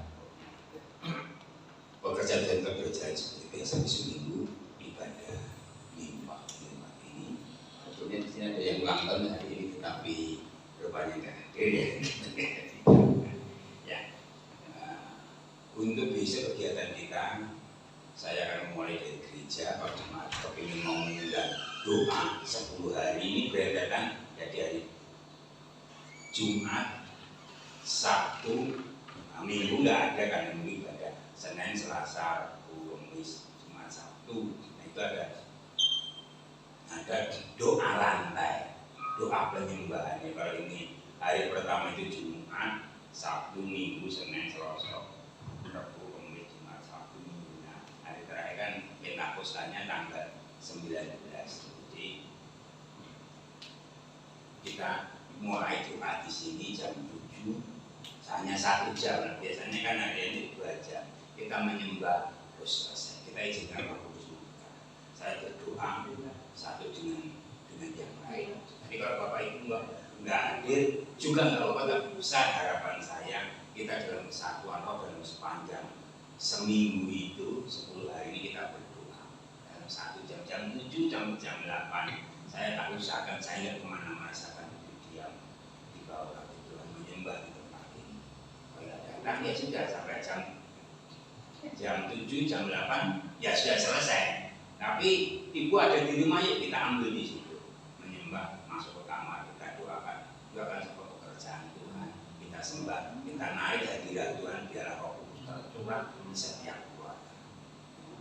Pekerjaan dan pekerjaan seperti biasa di seminggu ibadah mimbar ini. Sebetulnya di sini ada yang ulang tahun hari ini, tetapi rupanya nggak hadir ya. Ya. Untuk besok kegiatan kita, saya akan mulai dari gereja. Kalau jemaat kepingin mau mengundang doa 10 hari ini berantakan dari hari Jumat, Sabtu, Minggu nggak ada kan yang ibadah. Senin, Selasa, Rabu, Kamis, Jumat, Sabtu. Nah itu ada doa rantai, doa penyembahan. Kalau ini hari pertama itu Jumat, Sabtu, Minggu, Senin, Selasa, Rabu, Kamis, Jumat, Sabtu, Minggu. Nah hari terakhir kan Pentakostannya tanggal 19. Jadi kita mulai doa di sini jam 7. Hanya 1 jam, biasanya kan ada yang 2 jam. Kita menyembah terus selesai. Kita izinkan Roh Kudus. Saya berdoa satu dengan yang lain. Jadi kalau Bapak Ibu nggak hadir juga nggak apa-apa. Tapi besar harapan saya kita dalam kesatuan roh dalam sepanjang seminggu itu 10 hari ini kita berdoa dalam 1 jam, jam 7, jam 8. Saya tak usahakan, saya nggak kemana-mana, saya akan diam di bawah kaki Tuhan menyembah di tempat ini. Kalau datang ya sudah sampai jam 7, jam 8 ya sudah selesai. Tapi ibu ada di rumah, yuk kita ambil di situ menyembah, masuk ke kamar, kita doakan sebuah pekerjaan Tuhan, kita sembah, kita naik hadirat Tuhan biar Roh Kudus tercurah di setiap keluarga.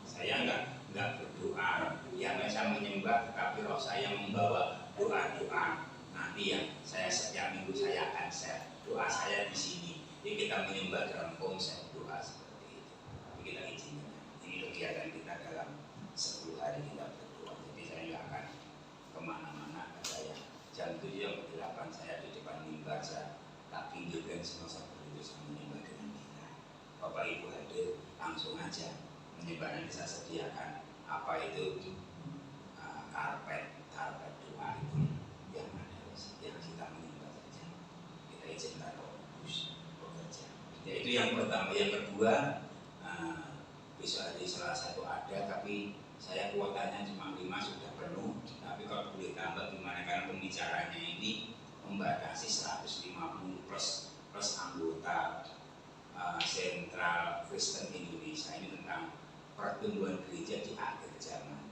Saya enggak berdoa yang saya menyembah, tetapi roh saya membawa doa-doa. Nanti yang saya setiap minggu saya akan share doa saya di sini. Jadi kita menyembah dalam konsep doa seperti itu. Tapi kita izinkan ini kegiatan kita dalam 10 hari kita berdoa. Jadi saya nggak akan kemana-mana. Saya jam 7 jam 8 saya di depan mimbar, saya tak pinggirkan semua seperti itu, saya menyembah dengan kita. Bapak Ibu hadir langsung aja menyembah. Nanti saya sediakan apa itu karpet doa itu yang ada, yang kita menyembah saja. Kita izinkan Roh Kudus bekerja. Ya, itu yang pertama. Yang kedua, besok hari Selasa itu ada, tapi saya kuotanya cuma 5 sudah penuh. Tapi kalau boleh tambah gimana, karena pembicaranya ini membatasi 150 plus anggota Sentral Kristen Indonesia ini tentang pertumbuhan gereja di akhir zaman.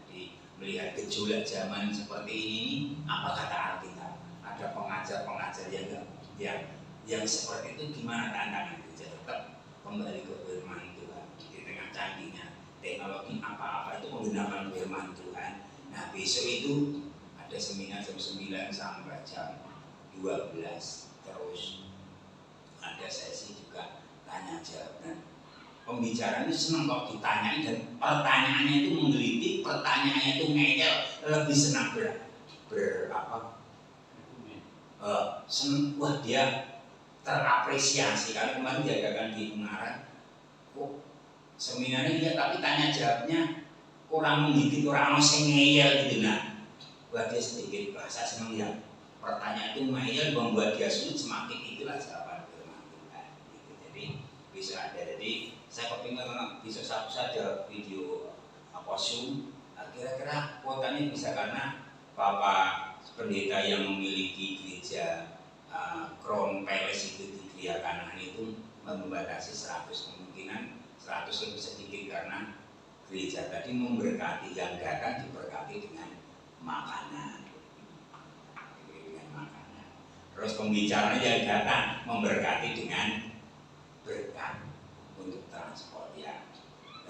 Jadi melihat gejolak zaman seperti ini, apa kata Alkitab? Ada pengajar-pengajar yang seperti itu, gimana tantangan gereja tetap kembali ke firman Tuhan di tengah canggihnya teknologi apa-apa itu menggunakan firman Tuhan. Nah besok itu ada seminar jam 9 sampai jam 12, terus ada sesi juga tanya jawab. Dan pembicaraan itu senang kok ditanyain, dan pertanyaannya itu menggelitik, pertanyaannya itu ngeyel, lebih senang senang. Wah dia terapresiasi. Kalau kemarin diadakan di Ungaran, kok seminarnya dia tapi tanya jawabnya kurang menggigit, orang sing ngeyel gitu. Nah buat dia sedikit bahasa senang ya, pertanyaan itu ngeyel membuat dia sulit, semakin itulah jawaban firman Tuhan gitu. Jadi bisa ada. Jadi saya kepingin bisa satu saja video Zoom. Kira-kira kuotanya bisa, karena Bapak pendeta yang memiliki gereja Crown Palace itu di Gria Kanan itu membatasi 100, kemungkinan 100 lebih sedikit, karena gereja tadi memberkati yang datang, diberkati dengan makanan. Terus pembicaranya yang datang memberkati dengan berkat untuk transport ya.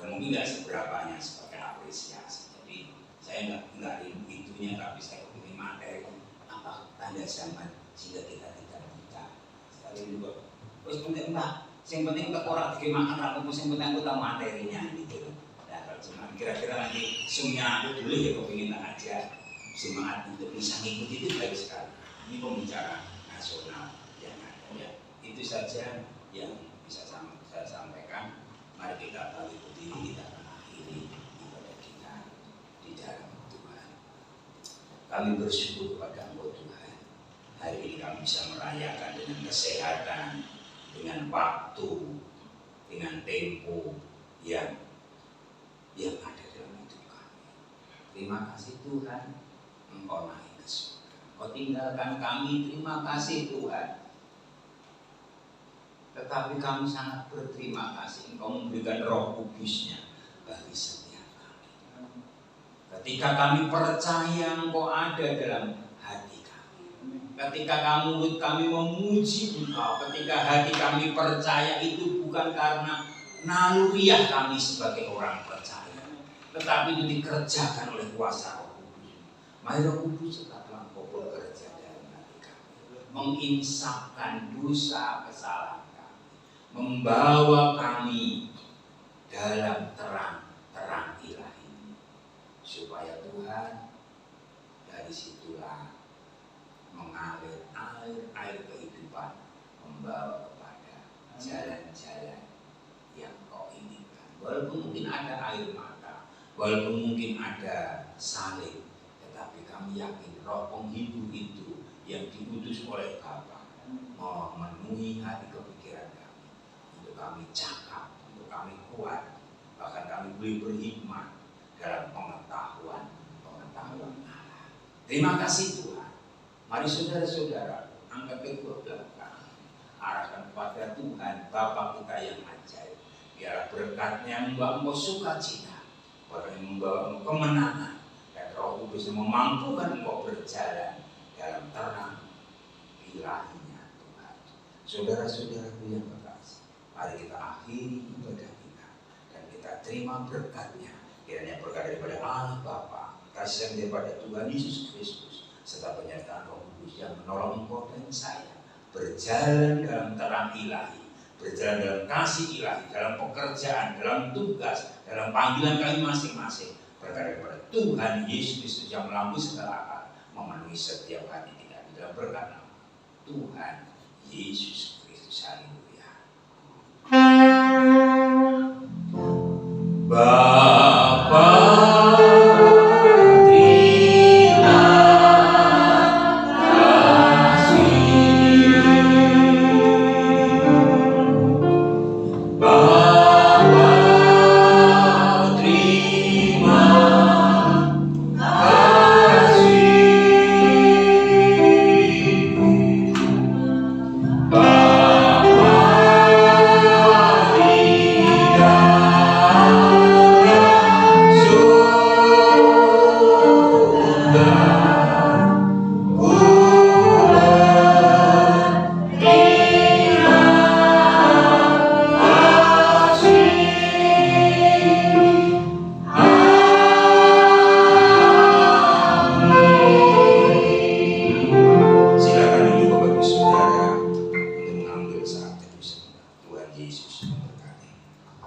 Dan mungkin nggak seberapanya sebagai apresiasi. Jadi saya nggak rindu itunya, tapi saya ingin materi apa tanda zaman sehingga kita tidak buta. Sekali juga. Terus penting mbak, yang penting kita orang bikin makan rakyat, yang penting kita materinya gitu. Nah kalau cuma kira-kira nanti sumnya aku dulu ya, kepingin aja semangat untuk bisa ngikuti itu baik sekali. Ini pembicara nasional yang ada ya. Itu saja yang bisa saya sampaikan. Mari kita balik berdiri, kita mengakhiri ibadah kita di dalam Tuhan. Kami bersyukur kepada Engkau Tuhan. Hari ini kami bisa merayakan dengan kesehatan, dengan waktu, dengan tempo yang ada dalam hidup kami. Terima kasih Tuhan, Engkau naik ke surga. Engkau tinggalkan kami, terima kasih Tuhan. Tetapi kami sangat berterima kasih Engkau memberikan Roh Kudus-Nya bagi setiap kami. Ketika kami percaya Engkau ada dalam hati kami, ketika mulut kami memuji Engkau, ketika hati kami percaya, itu bukan karena naluriah kami sebagai orang percaya, tetapi itu dikerjakan oleh kuasa Roh Kudus. Mari Roh Kudus tetaplah Engkau bekerja dalam hati kami, menginsafkan dosa kesalahan, membawa kami dalam terang ilahi, supaya Tuhan dari situlah mengalir air kehidupan, membawa kepada jalan-jalan yang Kau inginkan. Walaupun mungkin ada air mata, walaupun mungkin ada salib, tetapi kami yakin Roh Penghidup itu yang diutus oleh Bapa memenuhi hati kepikiran kami, untuk kami cakap, untuk kami kuat, bahkan kami boleh berhikmat dalam pengetahuan Allah. Terima kasih Tuhan. Mari saudara-saudara, angkat kedua belah kami, arahkan kepada Tuhan Bapa kita yang ajaib. Biarlah berkat-Nya membawa Engkau sukacita, membawa Engkau kemenangan, dan Roh Kudus memampukan Engkau berjalan dalam terang ilahi-Nya Tuhan. Saudara-saudaraku yang kekasih, mari kita akhiri ibadah kita dan kita terima berkat-Nya. Kiranya berkat daripada Allah Bapa, kasih daripada Tuhan Yesus Kristus, serta penyertaan Roh Kudus yang menolong engkau dan saya berjalan dalam terang ilahi, berjalan dalam kasih ilahi, dalam pekerjaan, dalam tugas, dalam panggilan kami masing-masing. Berkat daripada Tuhan Yesus Kristus yang melampaui segala akal, memenuhi setiap hati kita di dalam berkat nama Tuhan Yesus